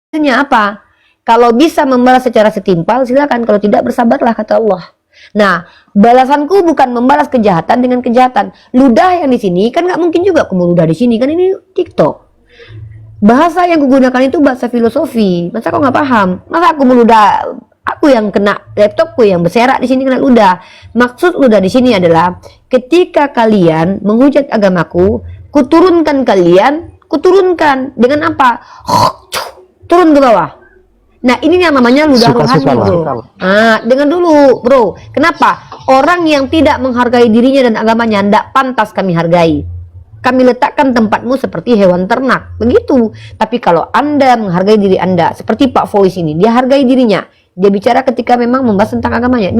Artinya apa? Kalau bisa membalas secara setimpal, silakan. Kalau tidak, bersabarlah, kata Allah. Nah, balasanku bukan membalas kejahatan dengan kejahatan. Ludah yang di sini kan nggak mungkin juga aku meludah di sini, kan ini TikTok. Bahasa yang kugunakan itu bahasa filosofi. Masa kau nggak paham? Masa aku meludah? Aku yang kena laptopku yang berserak di sini kena ludah. Maksud ludah di sini adalah ketika kalian menghujat agamaku, kuturunkan kalian, kuturunkan dengan apa? Turun ke bawah. Nah, ini yang namanya ludah rohani, bro. Nah, dengar dulu, bro. Kenapa? Orang yang tidak menghargai dirinya dan agamanya tidak pantas kami hargai. Kami letakkan tempatmu seperti hewan ternak. Begitu. Tapi kalau Anda menghargai diri Anda, seperti Pak Fois ini, dia hargai dirinya. Dia bicara ketika memang membahas tentang agamanya.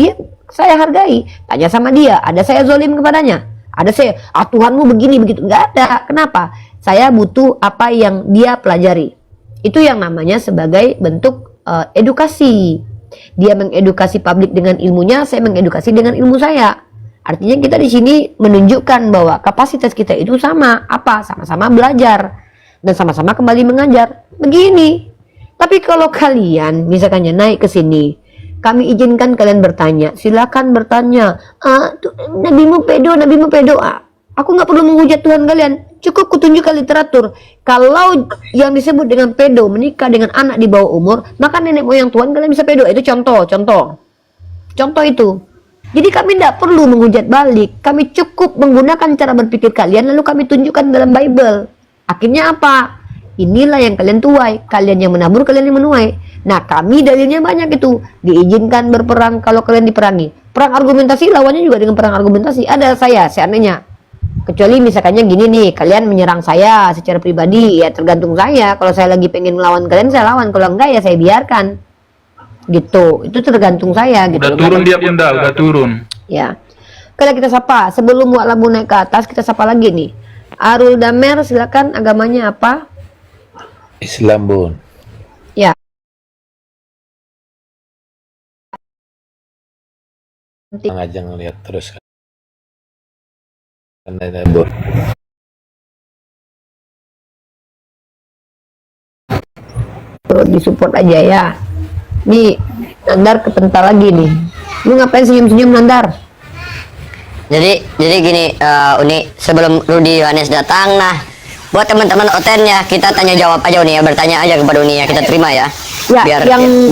Saya hargai. Tanya sama dia, ada saya zolim kepadanya? Ada saya, Tuhanmu begini, begitu. Nggak ada. Kenapa? Saya butuh apa yang dia pelajari. Itu yang namanya sebagai bentuk edukasi. Dia mengedukasi publik dengan ilmunya, saya mengedukasi dengan ilmu saya. Artinya kita di sini menunjukkan bahwa kapasitas kita itu sama. Apa? Sama-sama belajar dan sama-sama kembali mengajar. Begini. Tapi kalau kalian misalkannya naik ke sini, kami izinkan kalian bertanya. Silakan bertanya. Nabimu pedo, nabimu pedo. Aku nggak perlu menghujat Tuhan kalian. Cukup kutunjukkan literatur. Kalau yang disebut dengan pedo menikah dengan anak di bawah umur, maka nenek moyang Tuhan kalian bisa pedo. Itu contoh itu. Jadi kami tidak perlu menghujat balik. Kami cukup menggunakan cara berpikir kalian, lalu kami tunjukkan dalam Bible. Akhirnya apa? Inilah yang kalian tuai. Kalian yang menabur, kalian yang menuai. Nah, kami dalilnya banyak itu. Diizinkan berperang kalau kalian diperangi. Perang argumentasi lawannya juga dengan perang argumentasi. Ada saya, seandainya. Kecuali misalkannya gini nih, kalian menyerang saya secara pribadi, ya tergantung saya. Kalau saya lagi pengen melawan kalian, saya lawan. Kalau enggak, ya saya biarkan. Gitu. Itu tergantung saya. Gitu. Udah turun dia, Bunda. Udah turun. Ya. Kalau kita sapa, sebelum Wak Labu naik ke atas, kita sapa lagi nih. Arul Damer, silakan, agamanya apa? Islam, Bun. Ya. Aja ngeliat terus kan. Bun. Disupport aja ya. Nih, Nandar kepental lagi nih. Lu ngapain senyum-senyum, Nandar? Jadi gini, Uni, sebelum Rudi Yohanes datang, nah buat teman-teman Oten ya, kita tanya jawab aja Uni ya, bertanya aja kepada Uni ya, kita terima ya. Ya,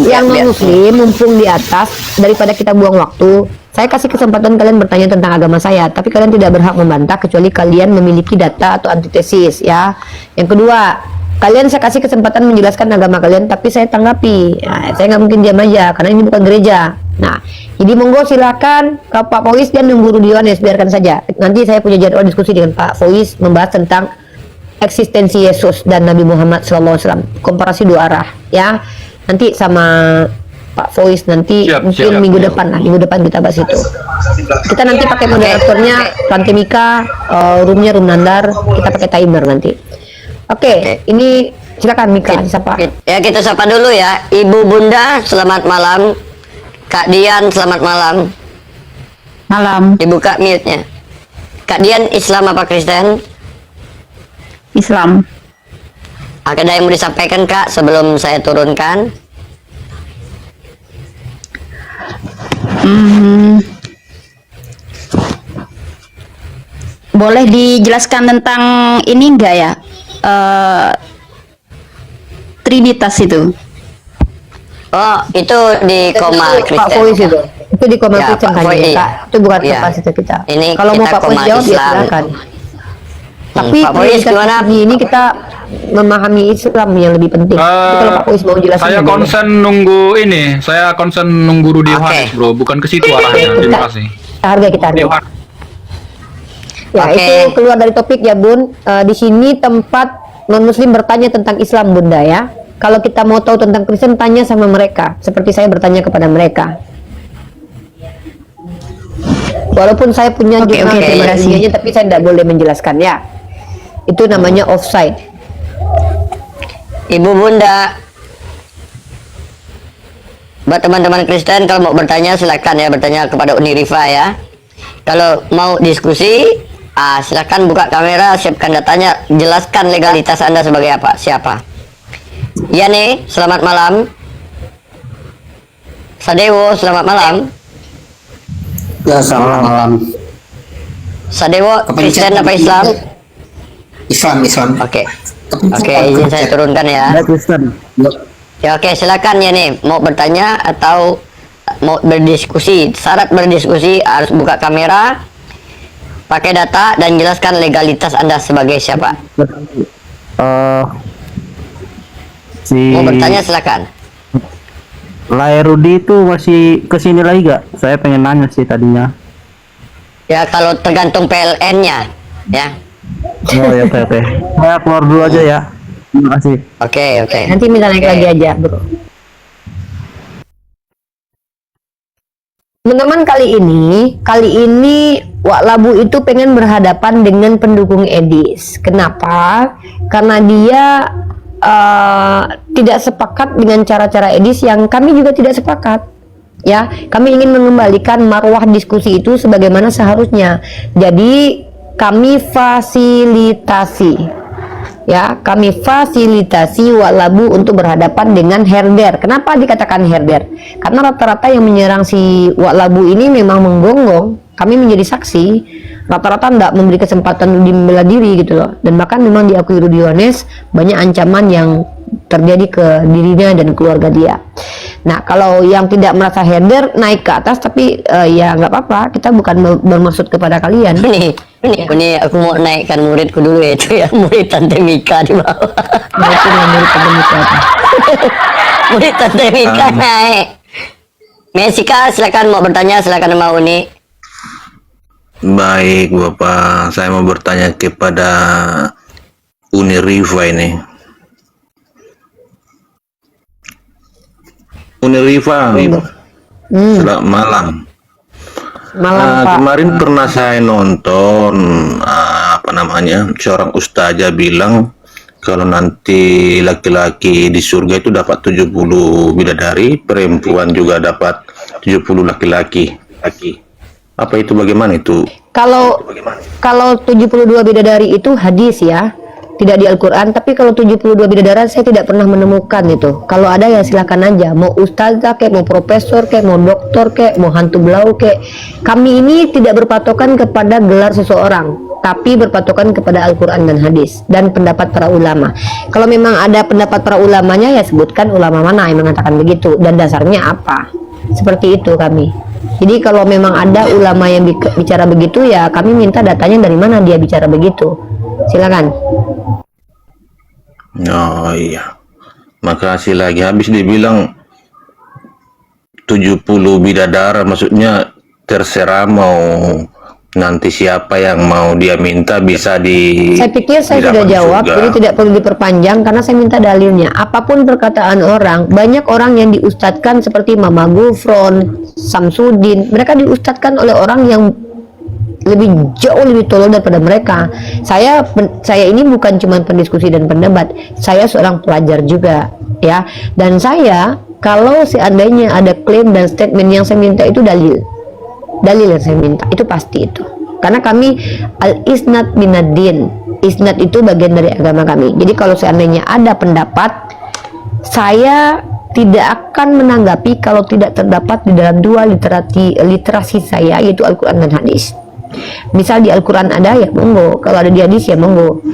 yang non muslim mumpung di atas, daripada kita buang waktu, saya kasih kesempatan kalian bertanya tentang agama saya, tapi kalian tidak berhak membantah kecuali kalian memiliki data atau antitesis ya. Yang kedua, kalian saya kasih kesempatan menjelaskan agama kalian, tapi saya tanggapi. Nah, saya nggak mungkin diam aja karena ini bukan gereja. Nah, jadi monggo silakan ke Pak Fois dan nunggu Rudi Yohanes, biarkan saja. Nanti saya punya jadwal diskusi dengan Pak Fois membahas tentang eksistensi Yesus dan Nabi Muhammad SAW, komparasi dua arah ya. Nanti sama Pak Fois nanti mungkin minggu depan lah, minggu depan kita bahas itu. Kita nanti pakai moderatornya Tante Mika, roomnya room Nandar, kita pakai timer nanti. Oke, ini silakan Mika siapa? Ya, kita sapa dulu ya. Ibu Bunda, selamat malam. Kak Dian, selamat malam. Malam. Dibuka mute-nya. Kak Dian, Islam apa Kristen? Islam. Ada yang mau disampaikan Kak sebelum saya turunkan? Boleh dijelaskan tentang ini enggak ya? Trinitas itu. Oh, itu di koma Kristen. Pak Fois itu di koma Ya, Kristen Pak kan Fois, ya, iya. Kak. Itu bukan Iya. kapasitas kita. Ini Kalau mau kita Pak Fois koma jawab ya Islam. silakan. Tapi Pak Fois gimana? ini kita memahami Islam yang lebih penting. Jadi kalau Pak Fois mau jelasin, Saya konsen nunggu ini. Saya konsen nunggu Rudi Oke. Yohanes, Bro. Bukan ke situ arahnya. Terima kasih. kita hargai. Ya, Oke. itu keluar dari topik ya, Bun. Di sini tempat non-muslim bertanya tentang Islam, Bunda ya. Kalau kita mau tahu tentang Kristen, tanya sama mereka. Seperti saya bertanya kepada mereka. Walaupun saya punya jurnal terima kasih. ilmiahnya, tapi saya tidak boleh menjelaskan ya. Itu namanya offside. Ibu Bunda, buat teman-teman Kristen kalau mau bertanya silakan ya, bertanya kepada Uni Rifa ya. Kalau mau diskusi, silakan buka kamera, siapkan datanya, jelaskan legalitas Anda sebagai apa, siapa. Iya nih, selamat malam. Sadewo, selamat malam. Ya, selamat malam. Sadewo, Kepencet. Kristen apa Islam? Islam, Islam. Oke. Oke, izin saya turunkan ya. Kristen. Ya, oke, silakan ya nih, mau bertanya atau mau berdiskusi. Syarat berdiskusi harus buka kamera, pakai data dan jelaskan legalitas Anda sebagai siapa. Si Mau bertanya silakan. Lai Rudi itu masih kesini lagi gak? Saya pengen nanya sih tadinya. Ya, kalau tergantung PLN-nya, ya. Oh ya, oke oke. Saya keluar dulu aja ya. Terima kasih. Oke, oke. Nanti minta naik lagi aja, bro. Teman-teman, kali ini Wak Labu itu pengen berhadapan dengan pendukung Edis. Kenapa? Karena dia tidak sepakat dengan cara-cara Edis yang kami juga tidak sepakat. Ya, kami ingin mengembalikan marwah diskusi itu sebagaimana seharusnya. Jadi kami fasilitasi. Ya, kami fasilitasi Wak Labu untuk berhadapan dengan herder. Kenapa dikatakan herder? Karena rata-rata yang menyerang si Wak Labu ini memang menggonggong. Kami menjadi saksi. Rata-rata tidak memberi kesempatan membela diri gitu loh. Dan bahkan memang diakui Rudi Yohanes banyak ancaman yang terjadi ke dirinya dan keluarga dia. Nah, kalau yang tidak merasa herder naik ke atas, tapi ya nggak apa-apa. Kita bukan bermaksud kepada kalian. Ini aku mau naikkan muridku dulu ya, itu ya, murid Tante Mika di bawah. Nah, itu yang murid akademik apa? Murid Tante Mika naik. Mesika, silakan mau bertanya, silakan mau Uni. Baik Bapak, saya mau bertanya kepada Uni Riva ini. Uni Riva, selamat malam. Malam, Pak. Kemarin pernah saya nonton seorang ustazah bilang kalau nanti laki-laki di surga itu dapat 70 bidadari, perempuan juga dapat 70 laki-laki. Apa itu, bagaimana itu? Kalau 72 bidadari itu hadis ya, tidak di Al-Quran. Tapi kalau 72 bidadari saya tidak pernah menemukan itu. Kalau ada ya silakan aja, mau ustazah kayak, mau profesor kayak, mau doktor kayak, mau hantu belau kayak. Kami ini tidak berpatokan kepada gelar seseorang, tapi berpatokan kepada Al-Quran dan hadis dan pendapat para ulama. Kalau memang ada pendapat para ulamanya, ya sebutkan ulama mana yang mengatakan begitu dan dasarnya apa. Seperti itu kami. Jadi kalau memang ada ulama yang bicara begitu, ya kami minta datanya dari mana dia bicara begitu. Silakan. Oh iya, makasih lagi. Habis dibilang 70 bidadara, maksudnya terserah mau nanti siapa yang mau dia minta bisa di. Saya pikir saya sudah jawab, jadi tidak perlu diperpanjang karena saya minta dalilnya. Apapun perkataan orang, banyak orang yang diustadkan seperti Mama Gufron, Samsudin, mereka diustadkan oleh orang yang jauh lebih tolol daripada mereka. Saya ini bukan cuma pendiskusi dan pendebat, saya seorang pelajar juga ya. Dan saya kalau seandainya ada klaim dan statement yang saya minta itu dalil yang saya minta itu pasti itu, karena kami al-isnad minad-din. Isnad itu bagian dari agama kami. Jadi kalau seandainya ada pendapat, saya tidak akan menanggapi kalau tidak terdapat di dalam dua literasi saya, yaitu Al-Quran dan hadis. Misal di Al-Quran ada, ya monggo. Kalau ada di hadis, ya monggo.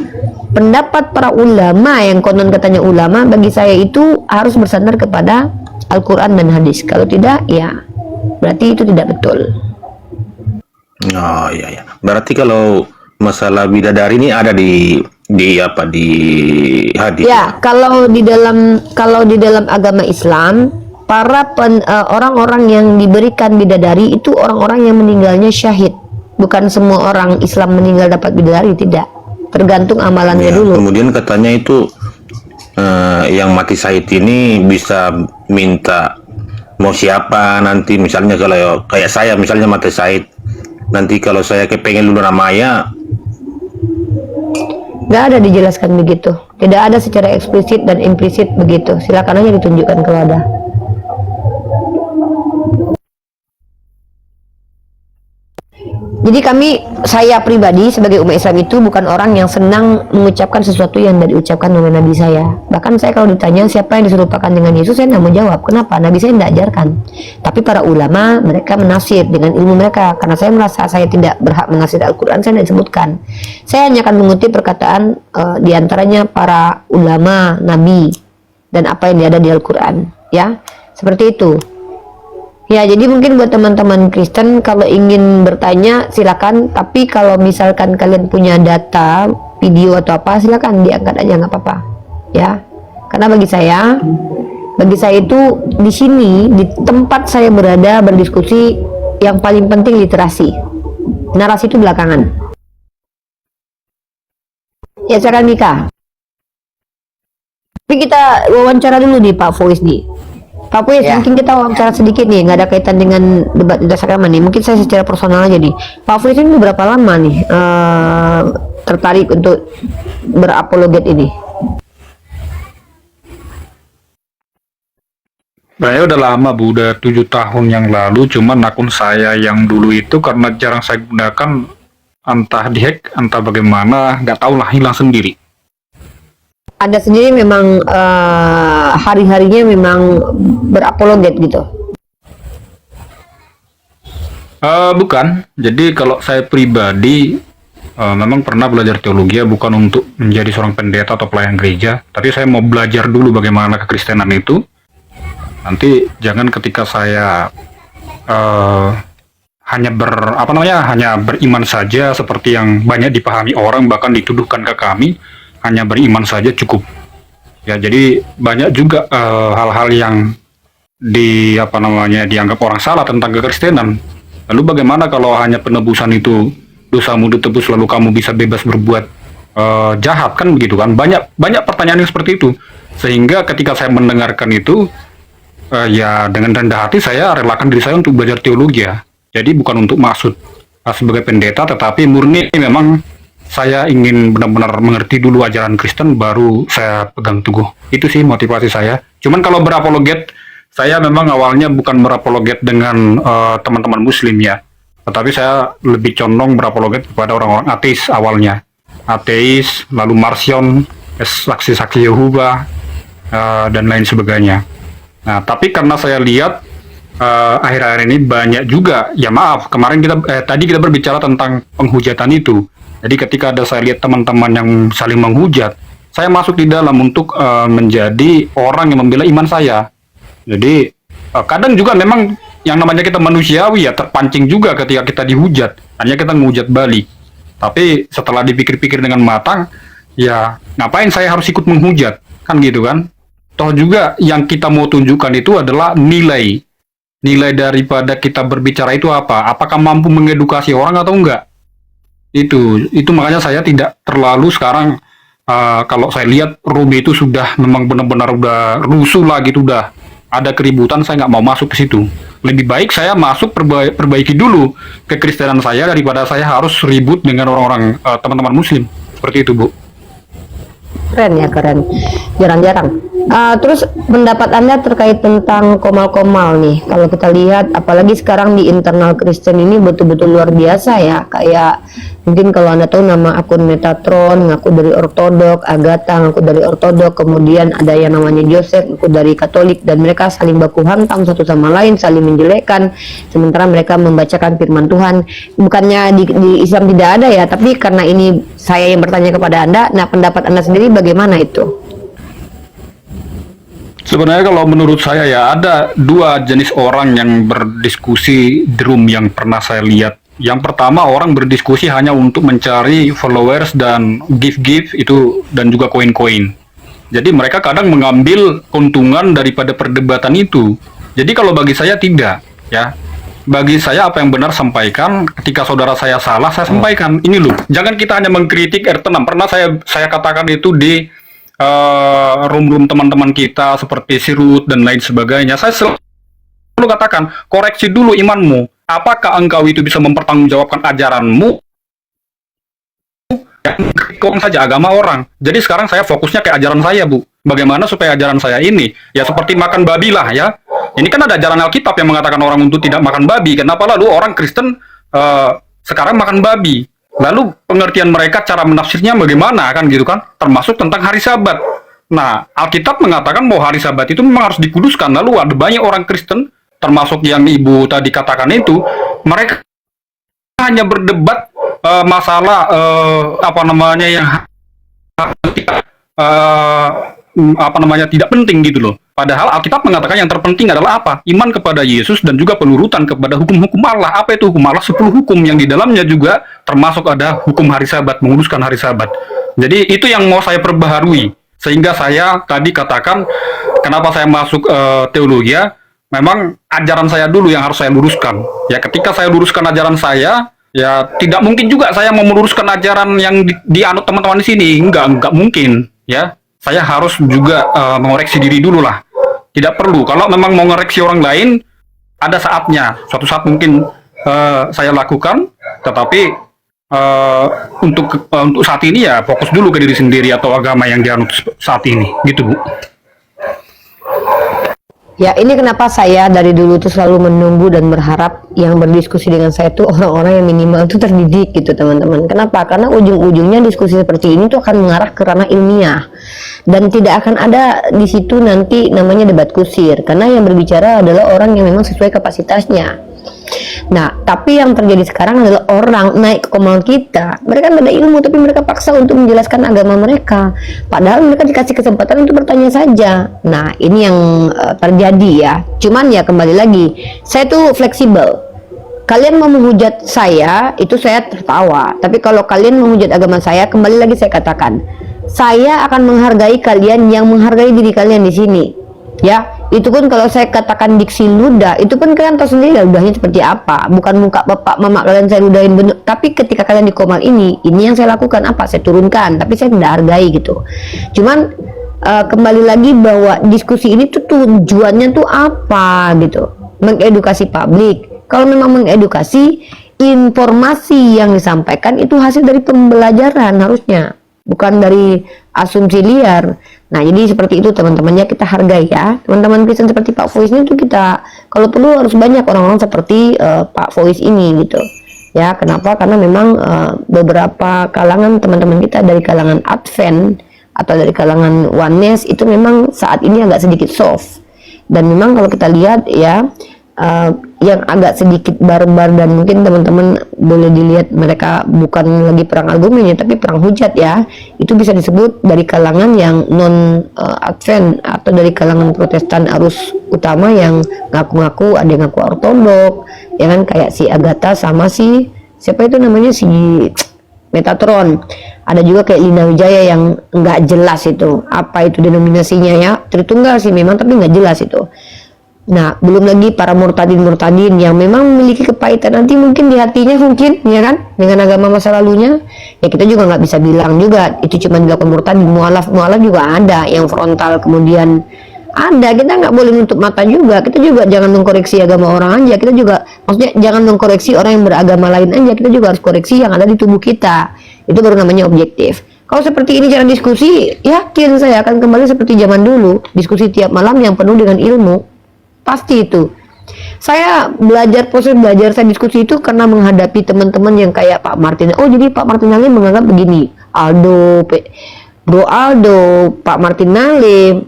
Pendapat para ulama yang konon katanya ulama, bagi saya itu harus bersandar kepada Al-Quran dan hadis. Kalau tidak, ya berarti itu tidak betul. Oh iya. Berarti kalau masalah bidadari ini ada di hadis. Ya, kalau di dalam agama Islam, para orang-orang yang diberikan bidadari itu orang-orang yang meninggalnya syahid. Bukan semua orang Islam meninggal dapat bidadari, tidak. Tergantung amalannya Ya, dulu. kemudian katanya itu yang mati syahid ini bisa minta mau siapa nanti, misalnya kalau kayak saya misalnya mati syahid, nanti kalau saya kepengen Luna Maya, Nggak ada dijelaskan begitu. Tidak ada secara eksplisit dan implisit begitu. Silakan aja ditunjukkan kalau ada. Jadi saya pribadi sebagai umat Islam itu bukan orang yang senang mengucapkan sesuatu yang tidak diucapkan oleh Nabi saya. Bahkan saya kalau ditanya siapa yang diserupakan dengan Yesus, saya tidak mau jawab. Kenapa? Nabi saya tidak ajarkan. Tapi para ulama, mereka menafsir dengan ilmu mereka. Karena saya merasa saya tidak berhak menafsir Al-Quran, saya tidak disebutkan. Saya hanya akan mengutip perkataan diantaranya para ulama, Nabi, dan apa yang ada di Al-Quran. Ya, seperti itu. Ya, jadi mungkin buat teman-teman Kristen kalau ingin bertanya silakan, tapi kalau misalkan kalian punya data, video atau apa, silakan diangkat aja, nggak apa-apa. Ya. Karena bagi saya itu di sini, di tempat saya berada berdiskusi, yang paling penting literasi. Narasi itu belakangan. Ya, silakan Mika. Tapi kita wawancara dulu nih Pak Fois nih. Pak Puis, Ya. mungkin kita wawancara sedikit nih, nggak ada kaitan dengan debat lintas agama nih. Mungkin saya secara personal aja nih. Pak Puis ini berapa lama nih tertarik untuk berapologet ini? Saya udah lama Bu, udah 7 tahun yang lalu, cuman akun saya yang dulu itu karena jarang saya gunakan, entah dihack, entah bagaimana, nggak tahu lah, hilang sendiri. Ada sendiri memang hari-harinya memang berapologet gitu. Bukan, jadi kalau saya pribadi memang pernah belajar teologi ya, bukan untuk menjadi seorang pendeta atau pelayan gereja, tapi saya mau belajar dulu bagaimana kekristenan itu. Nanti jangan ketika saya hanya beriman saja seperti yang banyak dipahami orang, bahkan dituduhkan ke kami, hanya beriman saja cukup. Ya, jadi banyak juga hal-hal yang dianggap orang salah tentang kekristenan. Lalu bagaimana kalau hanya penebusan itu dosamu ditebus lalu kamu bisa bebas berbuat jahat, kan begitu kan? Banyak pertanyaan yang seperti itu. Sehingga ketika saya mendengarkan itu ya dengan rendah hati saya relakan diri saya untuk belajar teologi ya. Jadi bukan untuk maksud sebagai pendeta, tetapi murni memang saya ingin benar-benar mengerti dulu ajaran Kristen, baru saya pegang teguh. Itu sih motivasi saya. Cuman kalau berapologet, saya memang awalnya bukan berapologet dengan teman-teman Muslim ya, tetapi saya lebih condong berapologet kepada orang-orang ateis awalnya. Ateis, lalu Marsion, saksi-saksi Yehova, dan lain sebagainya. Nah, tapi karena saya lihat akhir-akhir ini banyak juga, ya maaf, kemarin tadi kita berbicara tentang penghujatan itu. Jadi ketika ada saya lihat teman-teman yang saling menghujat, saya masuk di dalam untuk menjadi orang yang membela iman saya. Jadi kadang juga memang yang namanya kita manusiawi ya, terpancing juga ketika kita dihujat, hanya kita menghujat balik. Tapi setelah dipikir-pikir dengan matang, ya ngapain saya harus ikut menghujat, kan gitu kan? Toh juga yang kita mau tunjukkan itu adalah nilai daripada kita berbicara itu apa? Apakah mampu mengedukasi orang atau enggak? Itu makanya saya tidak terlalu sekarang kalau saya lihat Robi itu sudah memang benar-benar udah rusuh lah gitu, udah ada keributan, saya nggak mau masuk ke situ. Lebih baik saya masuk perbaiki dulu kekristenan saya daripada saya harus ribut dengan orang-orang teman-teman Muslim seperti itu Bu. Keren ya, keren. Jarang-jarang. Terus pendapat Anda terkait tentang komal-komal nih. Kalau kita lihat, apalagi sekarang di internal Kristen ini betul-betul luar biasa ya. Kayak mungkin kalau Anda tahu nama akun Metatron, ngaku dari Ortodok, Agatha ngaku dari Ortodok, kemudian ada yang namanya Joseph ngaku dari Katolik, dan mereka saling baku hantam satu sama lain, saling menjelekkan, sementara mereka membacakan firman Tuhan. Bukannya di Islam tidak ada ya, tapi karena ini saya yang bertanya kepada Anda, nah pendapat Anda sendiri bagaimana itu? Sebenarnya kalau menurut saya ya ada dua jenis orang yang berdiskusi di room yang pernah saya lihat. Yang pertama, orang berdiskusi hanya untuk mencari followers dan gift itu, dan juga koin-koin. Jadi mereka kadang mengambil keuntungan daripada perdebatan itu. Jadi kalau bagi saya tidak ya. Bagi saya apa yang benar sampaikan, ketika saudara saya salah saya sampaikan. Ini loh, jangan kita hanya mengkritik R6. Pernah saya katakan itu di room-room teman-teman kita seperti Sirut dan lain sebagainya. Saya selalu katakan, koreksi dulu imanmu. Apakah engkau itu bisa mempertanggungjawabkan ajaranmu? Kong saja agama orang. Jadi sekarang saya fokusnya ke ajaran saya, Bu. Bagaimana supaya ajaran saya ini ya seperti makan babi lah ya. Ini kan ada ajaran Alkitab yang mengatakan orang untuk tidak makan babi. Kenapa lalu orang Kristen sekarang makan babi. Lalu pengertian mereka cara menafsirnya bagaimana kan gitu kan? Termasuk tentang hari Sabat. Nah, Alkitab mengatakan bahwa hari Sabat itu memang harus dikuduskan. Lalu ada banyak orang Kristen, termasuk yang Ibu tadi katakan itu, mereka hanya berdebat masalah apa namanya yang tidak penting gitu loh. Padahal Alkitab mengatakan yang terpenting adalah apa? Iman kepada Yesus dan juga penurutan kepada hukum-hukum Allah. Apa itu hukum Allah? 10 hukum yang di dalamnya juga termasuk ada hukum hari Sabat, menguduskan hari Sabat. Jadi itu yang mau saya perbaharui. Sehingga saya tadi katakan kenapa saya masuk teologi ya, memang ajaran saya dulu yang harus saya luruskan. Ya ketika saya luruskan ajaran saya, ya tidak mungkin juga saya mau meluruskan ajaran yang dianut teman-teman di sini. Enggak mungkin ya. Saya harus juga mengoreksi diri dulu lah. Tidak perlu. Kalau memang mau ngoreksi orang lain, ada saatnya. Suatu saat mungkin saya lakukan, tetapi untuk saat ini ya fokus dulu ke diri sendiri atau agama yang dianut saat ini. Gitu, Bu. Ya, ini kenapa saya dari dulu tuh selalu menunggu dan berharap yang berdiskusi dengan saya tuh orang-orang yang minimal tuh terdidik gitu, teman-teman. Kenapa? Karena ujung-ujungnya diskusi seperti ini tuh akan mengarah ke ranah ilmiah. Dan tidak akan ada di situ nanti namanya debat kusir. Karena yang berbicara adalah orang yang memang sesuai kapasitasnya. Nah, tapi yang terjadi sekarang adalah orang naik ke komal kita. Mereka nggak ada ilmu, tapi mereka paksa untuk menjelaskan agama mereka. Padahal mereka dikasih kesempatan untuk bertanya saja. Nah, ini yang terjadi ya. Cuman ya kembali lagi, saya tuh fleksibel. Kalian mau menghujat saya, itu saya tertawa. Tapi kalau kalian menghujat agama saya, kembali lagi saya katakan, saya akan menghargai kalian yang menghargai diri kalian di sini. Ya, itu pun kalau saya katakan diksi ludah, itu pun kalian tahu sendiri lah ludahnya seperti apa. Bukan muka bapak mama kalian saya ludahin bener. Tapi ketika kalian di komal ini yang saya lakukan apa? Saya turunkan, tapi saya tidak hargai gitu. Cuman kembali lagi bahwa diskusi ini tuh tujuannya tuh apa gitu? Mengedukasi publik. Kalau memang mengedukasi, informasi yang disampaikan itu hasil dari pembelajaran harusnya, bukan dari asumsi liar. Nah, jadi seperti itu teman-temannya, kita hargai ya. Teman-teman Kristen seperti Pak Fois ini tuh kita kalau perlu harus banyak orang-orang seperti Pak Fois ini gitu. Ya, kenapa? Karena memang beberapa kalangan teman-teman kita dari kalangan Advent atau dari kalangan Oneness itu memang saat ini agak sedikit soft. Dan memang kalau kita lihat ya, yang agak sedikit barbar dan mungkin teman-teman boleh dilihat mereka bukan lagi perang argumennya tapi perang hujat ya, itu bisa disebut dari kalangan yang non Advent atau dari kalangan Protestan arus utama yang ngaku-ngaku ada yang ngaku ortodok ya kan, kayak si Agatha sama si siapa itu namanya si Metatron. Ada juga kayak Lina Wijaya yang nggak jelas itu apa itu denominasinya ya, Tritunggal sih memang tapi nggak jelas itu. Nah, belum lagi para murtadin yang memang memiliki kepahitan nanti mungkin di hatinya mungkin, ya kan, dengan agama masa lalunya. Ya kita juga nggak bisa bilang juga itu cuma dilakukan murtadin, mualaf juga ada yang frontal kemudian ada. Kita nggak boleh menutup mata juga. Kita juga jangan mengkoreksi agama orang aja. Kita juga, maksudnya jangan mengkoreksi orang yang beragama lain aja. Kita juga harus koreksi yang ada di tubuh kita. Itu baru namanya objektif. Kalau seperti ini cara diskusi, yakin saya akan kembali seperti zaman dulu, diskusi tiap malam yang penuh dengan ilmu. Pasti itu. Saya proses belajar saya diskusi itu karena menghadapi teman-teman yang kayak Pak Martin. Oh, jadi Pak Martinelli menganggap begini. Bro Aldo, Pak Martinelli,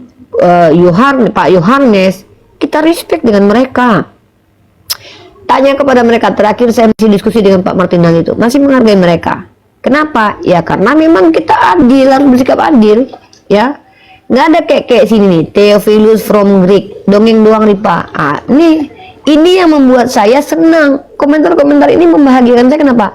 Pak Yohanes, kita respect dengan mereka. Tanya kepada mereka, terakhir saya masih diskusi dengan Pak Martinelli itu, masih menghargai mereka. Kenapa? Ya karena memang kita adil, harus bersikap adil, ya. Nggak ada kayak sini nih, Theophilus from Greek, dongeng doang Ripa. Ini yang membuat saya senang. Komentar-komentar ini membahagiakan saya. Kenapa?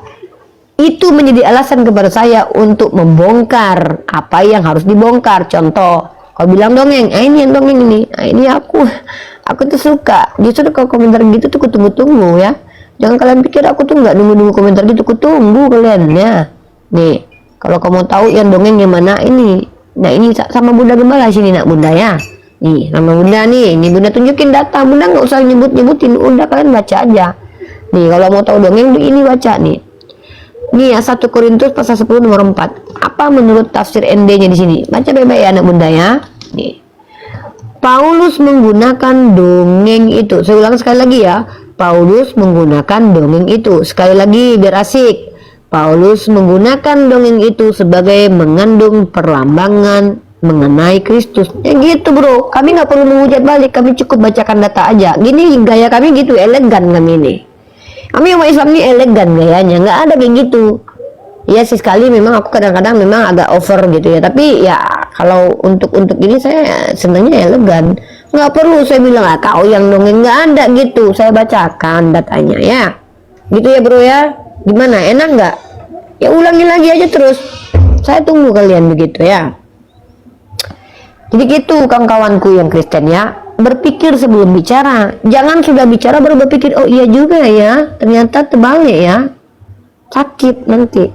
Itu menjadi alasan kepada saya untuk membongkar apa yang harus dibongkar. Contoh, kalau bilang dongeng, ini yang dongeng ini. Ini aku tuh suka. Justru kalau komentar gitu tuh kutunggu-tunggu ya. Jangan kalian pikir aku tuh nggak nunggu-nunggu komentar gitu, kutunggu kalian ya. Nih, kalau kamu tahu yang dongeng yang mana ini. Nah, ini sama Bunda Gembala sini nak Bunda ya. Nih, nama Bunda nih. Ini Bunda tunjukin data. Bunda nggak usah nyebut-nyebutin. Udah kalian baca aja. Nih, kalau mau tahu dongeng ini baca nih. Nih ya 1 Korintus pasal 10 nomor 4. Apa menurut tafsir ND-nya di sini? Baca baik-baik ya anak Bunda ya. Nih. Paulus menggunakan dongeng itu. Saya ulang sekali lagi ya. Paulus menggunakan dongeng itu. Sekali lagi biar asik. Paulus menggunakan dongeng itu sebagai mengandung perlambangan mengenai Kristus. Ya gitu bro, kami nggak perlu menghujat balik, kami cukup bacakan data aja. Gini gaya kami gitu, elegan kami ini. Kami umat Islam ini elegan gayanya, nggak ada kayak gitu. Ya sih sekali memang aku kadang-kadang memang agak over gitu ya, tapi ya kalau untuk ini saya senangnya elegan. Nggak perlu saya bilang kau yang dongeng, nggak ada gitu. Saya bacakan datanya ya, gitu ya bro ya. Gimana, enak nggak? Ya ulangi lagi aja terus. Saya tunggu kalian begitu ya. Jadi gitu kawan-kawanku yang Kristen ya, berpikir sebelum bicara. Jangan sudah bicara baru berpikir, oh iya juga ya, ternyata terbalik ya. Sakit nanti.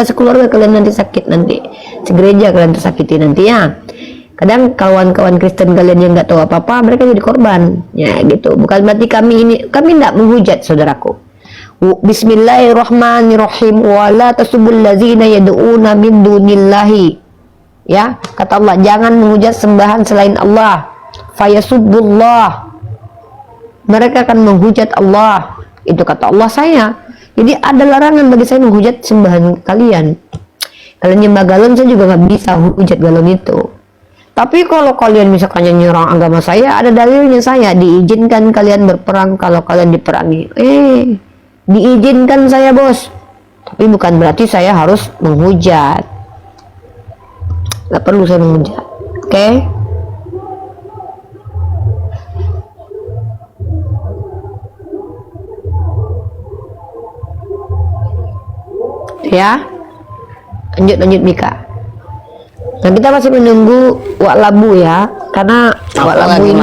Sekeluarga kalian nanti sakit nanti. Segereja kalian tersakiti nanti ya. Kadang kawan-kawan Kristen kalian yang nggak tahu apa-apa, mereka jadi korban. Ya gitu. Bukan berarti kami tidak menghujat saudaraku. Bismillahirrahmanirrahim. Wala tasubul ladzina yad'una min dunillahi. Ya, kata Allah, jangan menghujat sembahan selain Allah. Fayasubbullah. Mereka akan menghujat Allah. Itu kata Allah saya. Jadi ada larangan bagi saya menghujat sembahan kalian. Kalian nyembah galon, saya juga nggak bisa hujat galon itu. Tapi kalau kalian misalkan nyerang agama saya, ada dalilnya saya. Diizinkan kalian berperang kalau kalian diperangi. Diizinkan saya bos. Tapi bukan berarti saya harus menghujat. Gak perlu saya menghujat. Oke? Ya, lanjut Mika. Nah kita masih menunggu Wak Labu ya, karena Wak Labu ini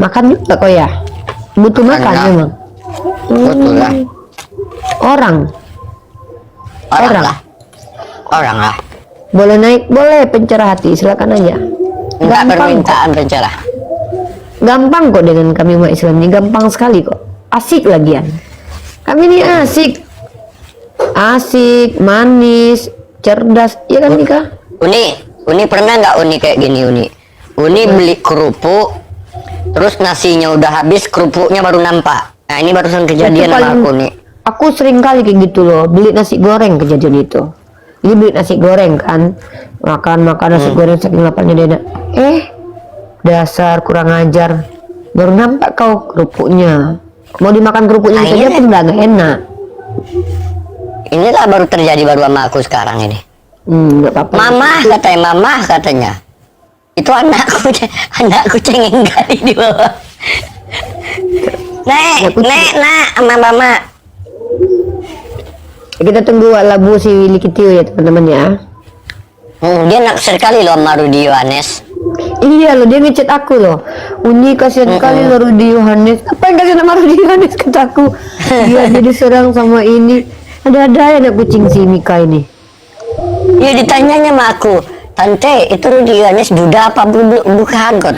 makan juga kok ya, butuh makan memang. Betul lah. Orang lah. Boleh naik, boleh pencerah hati, silakan aja. Minta permintaan pencerah. Gampang kok dengan kami umat Islam ini, gampang sekali kok. Asik lagian. Kami ini asik, manis, cerdas, iya kan Nika? Uni pernah nggak Uni kayak gini Uni beli kerupuk, terus nasinya udah habis, kerupuknya baru nampak. Nah ini barusan kejadian sama aku nih. Aku sering kali kayak gitu loh, beli nasi goreng kejadian itu. Jadi beli nasi goreng kan, makan nasi goreng saking laparnya dia. Dasar kurang ajar, baru nampak kau kerupuknya. Mau dimakan kerupuknya saja pun udah gak enak. Inilah baru terjadi baru sama aku sekarang ini. Gak apa-apa. Mama katanya. Itu anakku cengeng kali di bawah. Nek, sama mama. Kita tunggu Labu si Willy Kitio ya teman-teman ya. Dia naksir kali loh sama Rudy Yohanes. Iya loh, dia ngechat aku loh. Uni kasihan kali loh Rudy Yohanes. Apa yang kasihan sama Rudy Yohanes, kataku. Dia jadi serang sama ini. Ada anak kucing si Mika ini. Iya ditanyanya sama aku, Tante itu Rudy Yohanes duda apa bukan kok?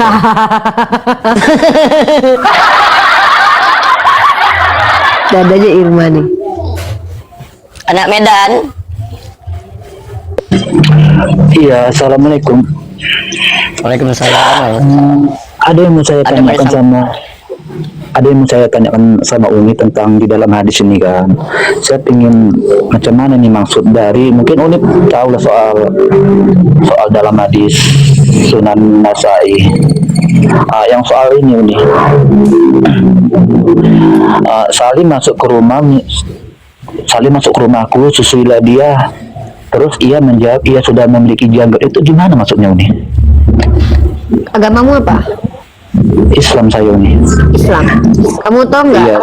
Dadanya Irma nih. Anak Medan. Iya, assalamualaikum. Waalaikumsalam. Ada yang mau saya tanyakan sama Uni tentang di dalam hadis ini kan. Saya ingin macam mana nih maksud dari, mungkin Uni tahu lah soal dalam hadis Sunan Nasai. Yang soal ini Uni. Salim masuk ke rumahku, susuilah dia. Terus ia menjawab ia sudah memiliki janggut. Itu gimana maksudnya Uni? Agamamu apa? Islam saya Uni. Islam. Kamu tahu nggak? Iya.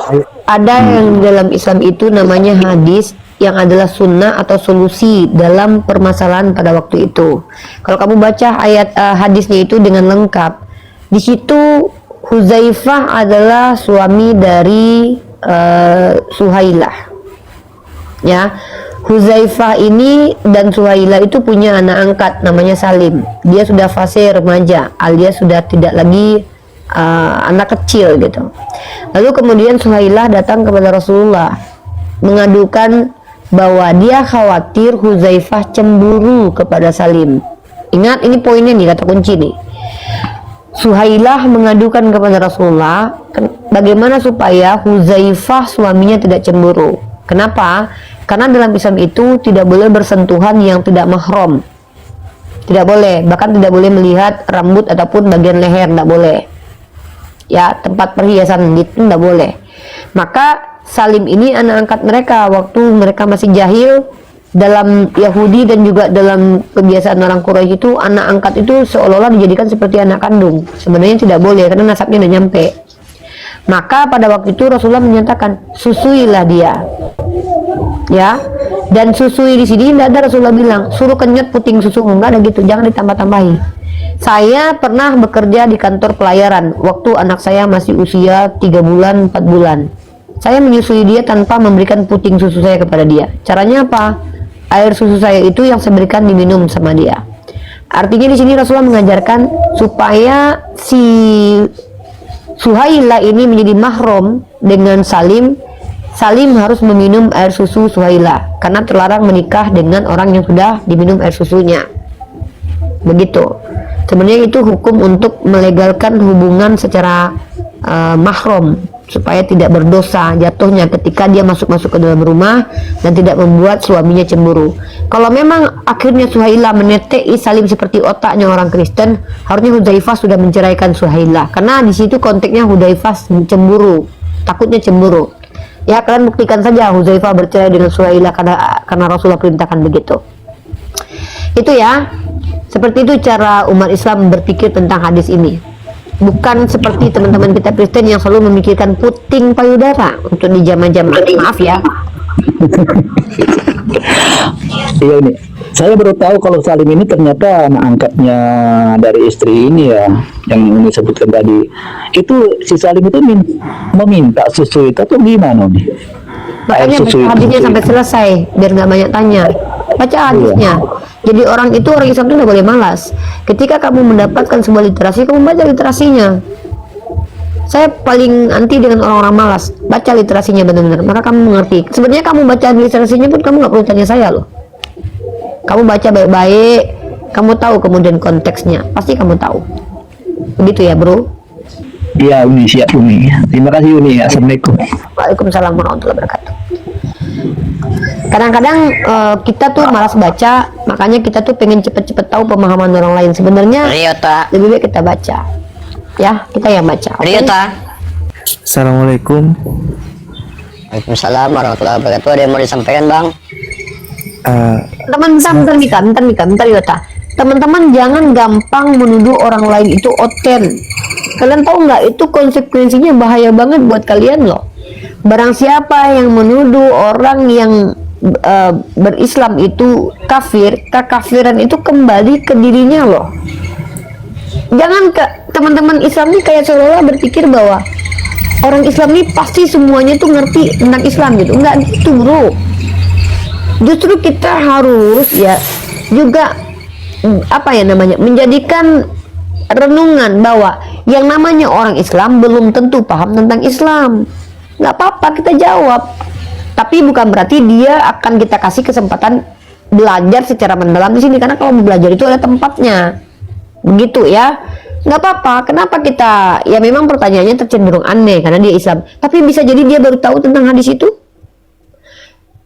Ada yang dalam Islam itu namanya hadis yang adalah sunnah atau solusi dalam permasalahan pada waktu itu. Kalau kamu baca ayat hadisnya itu dengan lengkap, di situ Huzaifah adalah suami dari Suhailah. Ya, Huzaifah ini dan Suhailah itu punya anak angkat namanya Salim. Dia sudah fase remaja, alias sudah tidak lagi anak kecil gitu. Lalu kemudian Suhailah datang kepada Rasulullah mengadukan bahwa dia khawatir Huzaifah cemburu kepada Salim. Ingat ini poinnya nih, kata kunci nih. Suhailah mengadukan kepada Rasulullah, bagaimana supaya Huzaifah suaminya tidak cemburu. Kenapa? Karena dalam Islam itu tidak boleh bersentuhan yang tidak mahram. Tidak boleh, bahkan tidak boleh melihat rambut ataupun bagian leher, tidak boleh. Ya, tempat perhiasan itu tidak boleh. Maka Salim ini anak angkat mereka waktu mereka masih jahil. Dalam Yahudi dan juga dalam kebiasaan orang Quraisy itu, anak angkat itu seolah-olah dijadikan seperti anak kandung. Sebenarnya tidak boleh karena nasabnya udah nyampe. Maka pada waktu itu Rasulullah menyatakan, susuilah dia. Ya, dan susui di sini tidak ada Rasulullah bilang suruh kenyot puting susu, enggak ada gitu, jangan ditambah-tambahi. Saya pernah bekerja di kantor pelayaran waktu anak saya masih usia 3 bulan 4 bulan. Saya menyusui dia tanpa memberikan puting susu saya kepada dia. Caranya apa? Air susu saya itu yang saya berikan diminum sama dia. Artinya di sini Rasulullah mengajarkan supaya si Suhailah ini menjadi mahram dengan Salim. Salim harus meminum air susu Suhailah karena terlarang menikah dengan orang yang sudah diminum air susunya. Begitu. Sebenarnya itu hukum untuk melegalkan hubungan secara mahram supaya tidak berdosa jatuhnya ketika dia masuk ke dalam rumah dan tidak membuat suaminya cemburu. Kalau memang akhirnya Suhailah menetei Salim seperti otaknya orang Kristen, harusnya Hudzaifah sudah menceraikan Suhailah karena di situ konteksnya Hudzaifah cemburu, takutnya cemburu. Ya, kalian buktikan saja Hudzaifah bercerai dengan Suhailah karena Rasulullah perintahkan begitu. Itu ya. Seperti itu cara umat Islam berpikir tentang hadis ini. Bukan seperti teman-teman kita Kristen yang selalu memikirkan puting payudara untuk di jamaah-jamaah. Maaf ya. Iya nih, saya baru tahu kalau Salim ini ternyata anak angkatnya dari istri ini ya, yang ini sebutkan tadi. Itu si Salim itu meminta susu itu atau gimana nih? Makanya baca hadisnya sampai selesai biar nggak banyak tanya. Baca hadisnya. Jadi orang Islam itu tidak boleh malas. Ketika kamu mendapatkan sebuah literasi, kamu baca literasinya. Saya paling anti dengan orang-orang malas. Baca literasinya benar-benar, maka kamu mengerti. Sebenarnya kamu baca literasinya pun kamu nggak perlu tanya saya loh. Kamu baca baik-baik, kamu tahu kemudian konteksnya, pasti kamu tahu. Begitu ya, bro? Iya, Uni, siap Uni. Terima kasih Uni. Assalamualaikum. Waalaikumsalam warahmatullahi wabarakatuh. Kadang-kadang kita tuh malas baca, makanya kita tuh pengen cepet-cepet tahu pemahaman orang lain. Sebenarnya Riota. lebih baik kita baca. Ya, kita yang baca. Okay? Riota. Assalamualaikum. Waalaikumsalam warahmatullahi wabarakatuh. Ada yang mau disampaikan, Bang? Bentar, Yota. Teman-teman jangan gampang menuduh orang lain itu oten. Kalian tahu nggak itu konsekuensinya bahaya banget buat kalian loh. Barang siapa yang menuduh orang yang berislam itu kafir, kekafiran itu kembali ke dirinya loh. Jangan teman-teman Islam ini kayak seolah-olah berpikir bahwa orang Islam ini pasti semuanya tuh ngerti tentang Islam gitu. Enggak gitu, bro. Justru kita harus ya juga menjadikan renungan bahwa yang namanya orang Islam belum tentu paham tentang Islam. Nggak apa-apa kita jawab, tapi bukan berarti dia akan kita kasih kesempatan belajar secara mendalam di sini, karena kalau mau belajar itu ada tempatnya. Begitu ya. Nggak apa-apa. Kenapa kita, ya memang pertanyaannya tercenderung aneh karena dia Islam, tapi bisa jadi dia baru tahu tentang hadis itu.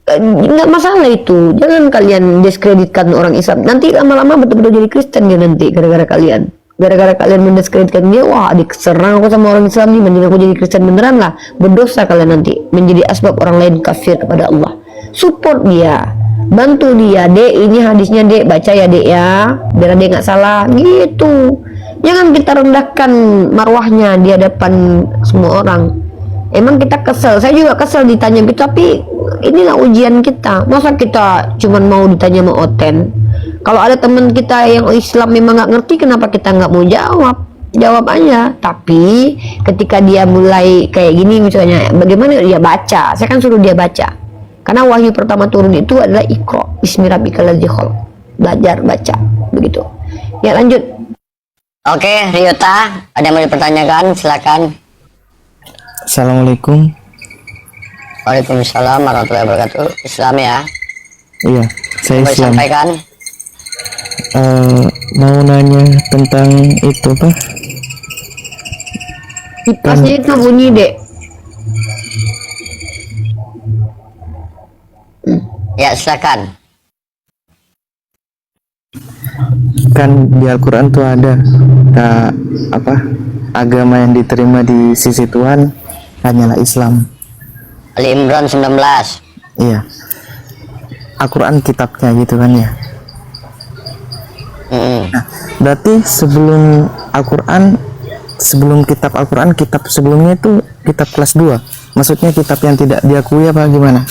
Nggak masalah itu. Jangan kalian diskreditkan orang Islam. Nanti lama-lama betul-betul jadi Kristen dia nanti gara-gara kalian. Gara-gara kalian mendiskreditkan dia, wah diserang aku sama orang Islam nih, mending aku jadi Kristen beneran lah. Berdosa kalian nanti, menjadi asbab orang lain kafir kepada Allah. Support dia, bantu dia. Dek, ini hadisnya Dek, baca ya Dek ya, biar Dek nggak salah gitu. Jangan kita rendahkan marwahnya di hadapan semua orang. Emang kita kesel, saya juga kesel ditanya gitu, tapi inilah ujian kita. Masa kita cuman mau ditanya mau oten? Kalau ada teman kita yang Islam memang nggak ngerti, kenapa kita nggak mau jawab? Jawab aja. Tapi ketika dia mulai kayak gini misalnya, bagaimana dia baca? Saya kan suruh dia baca. Karena wahyu pertama turun itu adalah Iqra bismirabbikalladzi khalaq. Belajar baca, begitu. Ya lanjut. Oke, Riota, ada yang mau dipertanyakan? Silakan. Assalamualaikum. Waalaikumsalam warahmatullahi wabarakatuh. Islam ya. Iya, saya Mau Islam. disampaikan? Mau nanya tentang itu, Pak. Kipasnya itu bunyi, Dek. Ya, silakan. Kan di Al-Quran tuh ada apa agama yang diterima di sisi Tuhan hanyalah Islam. Ali Imran 19. Iya. Al-Quran kitabnya gitu kan ya. Nah, berarti sebelum Al-Quran, sebelum kitab Al-Quran, kitab sebelumnya itu kitab kelas 2. Maksudnya kitab yang tidak diakui apa gimana?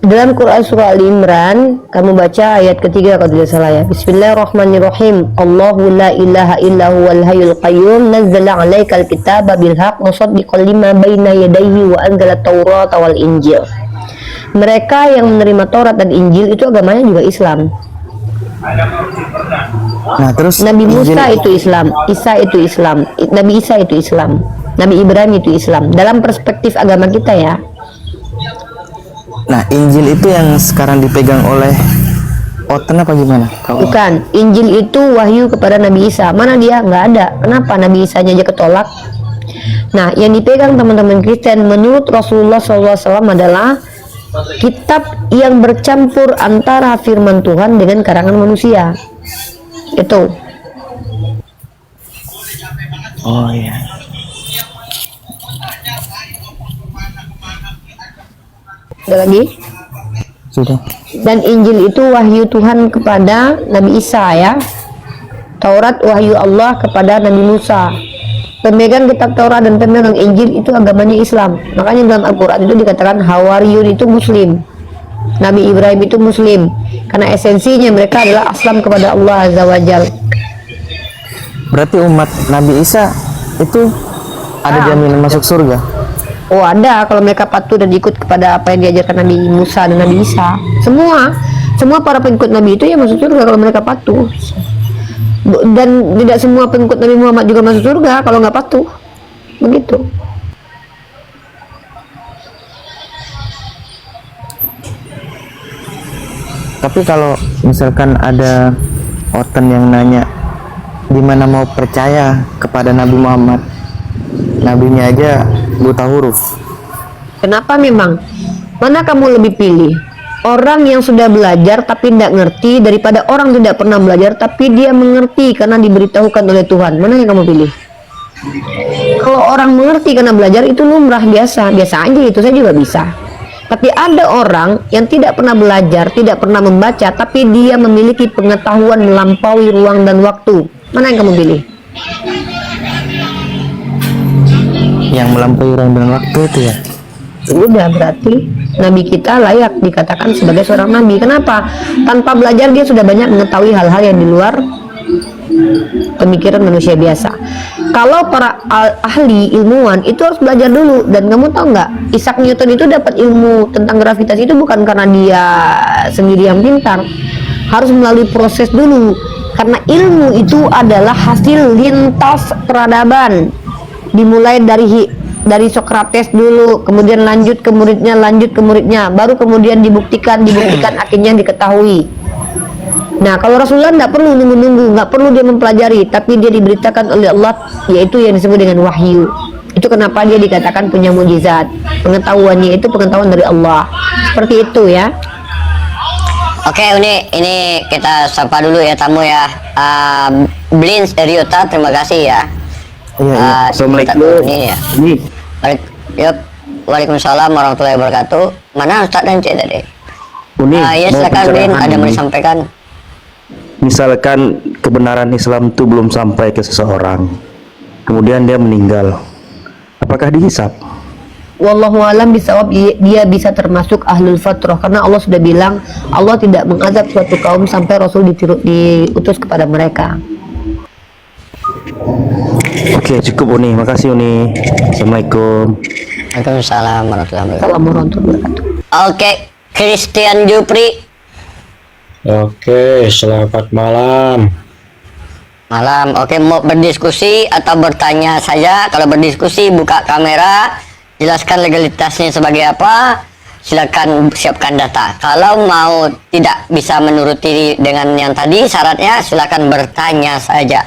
Dalam Quran surah Ali Imran, kamu baca ayat ketiga kalau tidak salah ya. Bismillahirrahmanirrahim. Allahu la ilaha illa huwal hayyul qayyum nazzala 'alaikal kitaba bil haqq musaddiqan lima baina yadayhi wa anzala at-taurata wal injil. Mereka yang menerima Taurat dan Injil itu agamanya juga Islam. Nah, terus Nabi Musa Injil- itu Islam, Isa itu Islam, Nabi Isa itu Islam, Nabi Ibrahim itu Islam. Dalam perspektif agama kita ya. Nah, Injil itu yang sekarang dipegang oleh Oten apa gimana? Bukan, Injil itu wahyu kepada Nabi Isa. Mana dia? Nggak ada. Kenapa Nabi Isa-nya aja ketolak? Nah, yang dipegang teman-teman Kristen menurut Rasulullah SAW adalah kitab yang bercampur antara firman Tuhan dengan karangan manusia. Itu. Oh iya. Ada lagi? Sudah. Dan Injil itu wahyu Tuhan kepada Nabi Isa ya. Taurat wahyu Allah kepada Nabi Musa. Pemegang kitab Taurat dan pemegang Injil itu agamanya Islam. Makanya dalam Al-Quran itu dikatakan Hawariyun itu Muslim, Nabi Ibrahim itu Muslim, karena esensinya mereka adalah aslam kepada Allah Azza wa Jal. Berarti umat Nabi Isa itu ada jaminan masuk surga. Oh ada, kalau mereka patuh dan ikut kepada apa yang diajarkan Nabi Musa dan Nabi Isa. Semua para pengikut Nabi itu ya masuk surga kalau mereka patuh. Dan tidak semua pengikut Nabi Muhammad juga masuk surga kalau nggak patuh. Begitu. Tapi kalau misalkan ada Oten yang nanya gimana mau percaya kepada Nabi Muhammad, nabinya aja buta huruf. Kenapa memang? Mana kamu lebih pilih? Orang yang sudah belajar tapi tidak ngerti daripada orang tidak pernah belajar tapi dia mengerti karena diberitahukan oleh Tuhan. Mana yang kamu pilih? Kalau orang mengerti karena belajar itu lumrah, biasa aja, itu saya juga bisa. Tapi ada orang yang tidak pernah belajar, tidak pernah membaca, tapi dia memiliki pengetahuan melampaui ruang dan waktu. Mana yang kamu pilih? Yang melampaui ruang dan waktu itu ya. Udah, berarti Nabi kita layak dikatakan sebagai seorang Nabi. Kenapa? Tanpa belajar dia sudah banyak mengetahui hal-hal yang di luar pemikiran manusia biasa. Kalau para ahli ilmuwan itu harus belajar dulu. Dan kamu tahu nggak, Isaac Newton itu dapat ilmu tentang gravitasi itu bukan karena dia sendiri yang pintar, harus melalui proses dulu. Karena ilmu itu adalah hasil lintas peradaban, dimulai dari Socrates dulu, kemudian lanjut ke muridnya, baru kemudian dibuktikan akhirnya diketahui. Nah, kalau Rasulullah tidak perlu nunggu-nunggu, nggak perlu dia mempelajari, tapi dia diberitakan oleh Allah, yaitu yang disebut dengan wahyu. Itu kenapa dia dikatakan punya mukjizat. Pengetahuannya itu pengetahuan dari Allah. Seperti itu ya. Oke, ini kita sapa dulu ya tamu ya. Blins Eriota, terima kasih ya. Iya. Assalamualaikum. Ini ya. Yuk, waalaikumsalam warahmatullahi wabarakatuh. Mana Ustadz dan Cik tadi? Ya silakan Blin, ada mau disampaikan. Misalkan kebenaran Islam itu belum sampai ke seseorang, kemudian dia meninggal, apakah dihisab? Wallahu alam bisawab, dia bisa termasuk ahlul fatrah karena Allah sudah bilang Allah tidak mengazab suatu kaum sampai Rasul diutus kepada mereka. Oke, cukup Uni, makasih Uni. Assalamualaikum. Waalaikumsalam warahmatullahi wabarakatuh. Assalamualaikum warahmatullahi wabarakatuh. Oke, Christian Jupri. Oke, selamat malam. Malam. Oke, mau berdiskusi atau bertanya saja? Kalau berdiskusi buka kamera, jelaskan legalitasnya sebagai apa. Silakan siapkan data. Kalau mau tidak bisa menuruti dengan yang tadi syaratnya, silakan bertanya saja.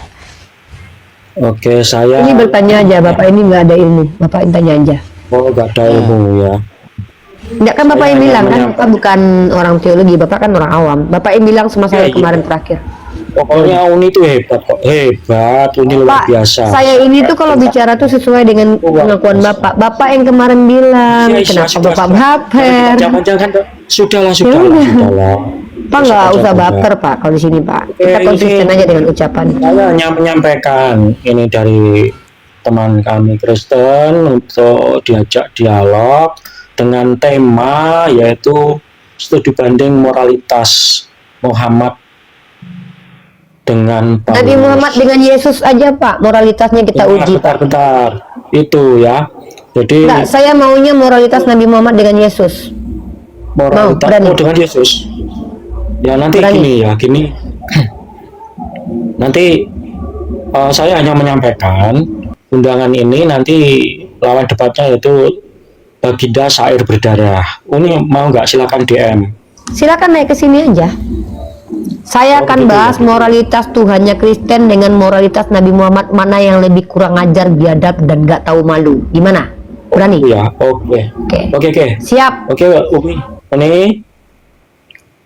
Oke, saya Ini bertanya aja, Bapak ini nggak ada ilmu. Bapak yang tanya aja. gak ada ilmu ya. Enggak kan Bapak yang Saya bilang hanya kan Bapak bukan orang teologi, Bapak kan orang awam. Bapak yang bilang sama saya Iya, iya. kemarin terakhir. Pokoknya Uni itu hebat kok, hebat, Uni luar Pak, biasa. saya ini tuh kalau bicara tuh sesuai dengan pengakuan Bapak. Bapak yang kemarin bilang, Iya, iya, kenapa sudah, Bapak sudah. baper? Jangan-jangan, sudahlah, Ya sudahlah, udah. sudahlah. Pak nggak Sudah, usah sudah. baper Pak kalau di sini Pak. Kita Oke, konsisten ini- aja dengan ucapan. Saya hanya menyampaikan ini dari teman kami Kristen untuk diajak dialog dengan tema yaitu studi banding moralitas Muhammad dengan Nabi Paulus. Muhammad dengan Yesus aja Pak, moralitasnya kita uji Pak. Bentar, itu ya. Jadi Enggak, saya maunya moralitas Nabi Muhammad dengan Yesus. moralitas berani. dengan Yesus. Ya nanti Berani. gini. Nanti saya hanya menyampaikan undangan ini nanti lawan debatnya yaitu Baginda Syair Berdarah. Uni mau nggak, silakan DM. Silakan naik ke sini aja. Saya akan begitu bahas ya. moralitas Tuhannya Kristen dengan moralitas Nabi Muhammad, mana yang lebih kurang ajar, biadab dan gak tahu malu. Gimana? Berani? Ya, oke. Oke. Oke. Siap. Oke, Umi. Ini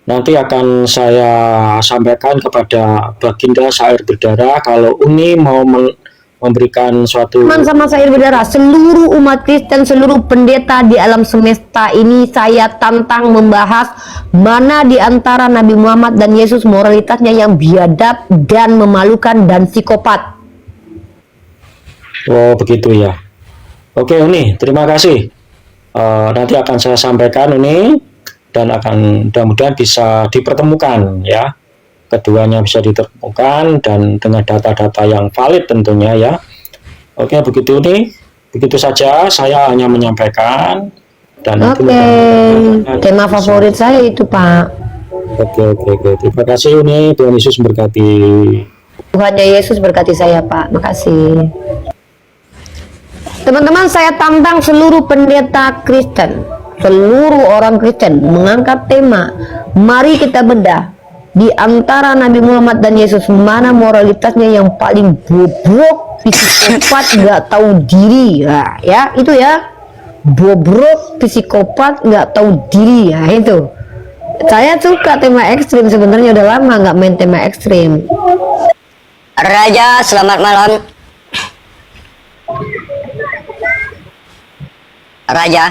nanti akan saya sampaikan kepada Baginda Syair Berdarah kalau Uni mau memberikan suatu Teman sama saya berdarah, seluruh umat Kristen, seluruh pendeta di alam semesta ini saya tantang membahas mana di antara Nabi Muhammad dan Yesus moralitasnya yang biadab dan memalukan dan psikopat. Oh begitu ya. Oke Uni, terima kasih. Nanti akan saya sampaikan Uni dan akan mudah-mudahan bisa dipertemukan ya. Keduanya bisa ditemukan dan dengan data-data yang valid tentunya ya. Oke begitu Uni. Begitu saja saya hanya menyampaikan dan nanti Oke, mudah-mudahan tema bisa- favorit saya itu Pak. Oke. Terima kasih Uni. Tuhan Yesus memberkati. Tuhannya Yesus berkati saya Pak, makasih. Teman-teman, saya tantang seluruh pendeta Kristen, seluruh orang Kristen mengangkat tema, mari kita bedah di antara Nabi Muhammad dan Yesus, mana moralitasnya yang paling bobrok, psikopat, nggak tahu diri. Nah, ya itu ya, bobrok, psikopat, nggak tahu diri. Ya itu. Saya suka tema ekstrim, sebenarnya udah lama nggak main tema ekstrim. Raja, selamat malam. Raja.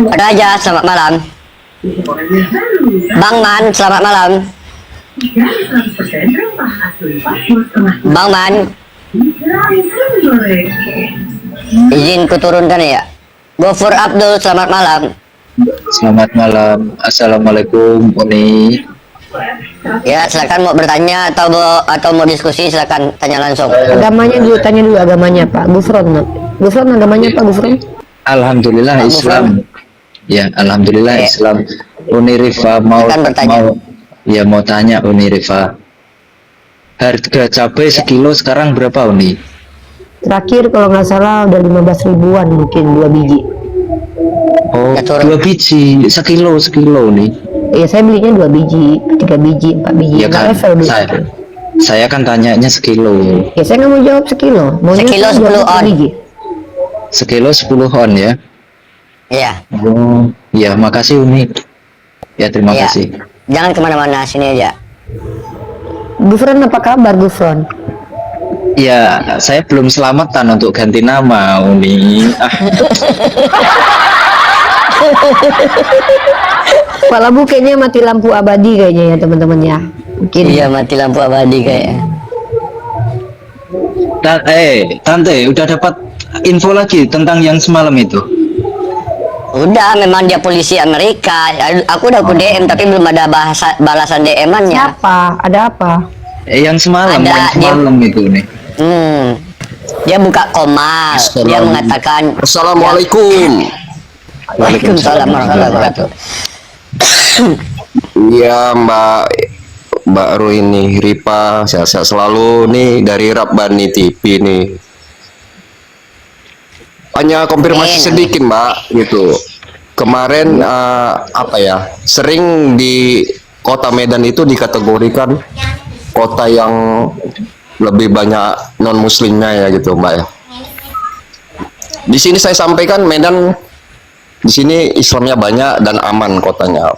Raja, selamat malam. Bang Man, selamat malam. Bang Man, izin kuturunkan ya. Gofur Abdul, selamat malam. Selamat malam. Assalamualaikum Uni. Ya, silakan mau bertanya atau mau diskusi, silakan tanya langsung. Agamanya dulu, tanya dulu agamanya Pak Gufron. Gufron agamanya Pak Gufron? Alhamdulillah Pak Islam. Ya, alhamdulillah Oke. Islam. Uni Rifa mau Silakan bertanya. mau tanya Uni Rifa. Harga cabai sekilo sekarang berapa Uni? Terakhir kalau nggak salah udah 15 ribuan mungkin 2 biji. Oh, Ya, turun. 2 biji sekilo Uni. Ya saya belinya 2 biji, 3 biji, 4 biji. Ya Nggak kan, level dulu. saya kan tanyanya sekilo. Ya saya nggak mau jawab sekilo. Maunya Sekilo saya 10 jawab on. biji. Sekilo 10 on ya. Iya, Oh, ya makasih Uni. Ya terima iya. kasih. Jangan kemana-mana, sini aja. Gufron apa kabar Gufron? Ya, saya belum selamatan untuk ganti nama Uni. Pak Labu kayaknya mati lampu abadi kayaknya ya teman-teman ya. Mungkin. Iya, mati lampu abadi kayaknya. Tante, udah dapat info lagi tentang yang semalam itu? Udah, memang dia polisi Amerika. Aku udah aku DM tapi belum ada balasan DM-annya. Siapa? Ada apa? Yang semalam, Ada, yang semalam itu nih. Dia buka komal. Dia mengatakan Assalamualaikum. Waalaikumsalam warahmatullahi wabarakatuh. Iya Mbak Rohini Ripa, sehat-sehat selalu nih dari Rabbani TV nih. Hanya konfirmasi sedikit Mbak gitu. Kemarin apa ya, sering kota Medan itu dikategorikan kota yang lebih banyak non muslimnya ya gitu Mbak ya. Di sini saya sampaikan Medan di sini Islamnya banyak dan aman kotanya.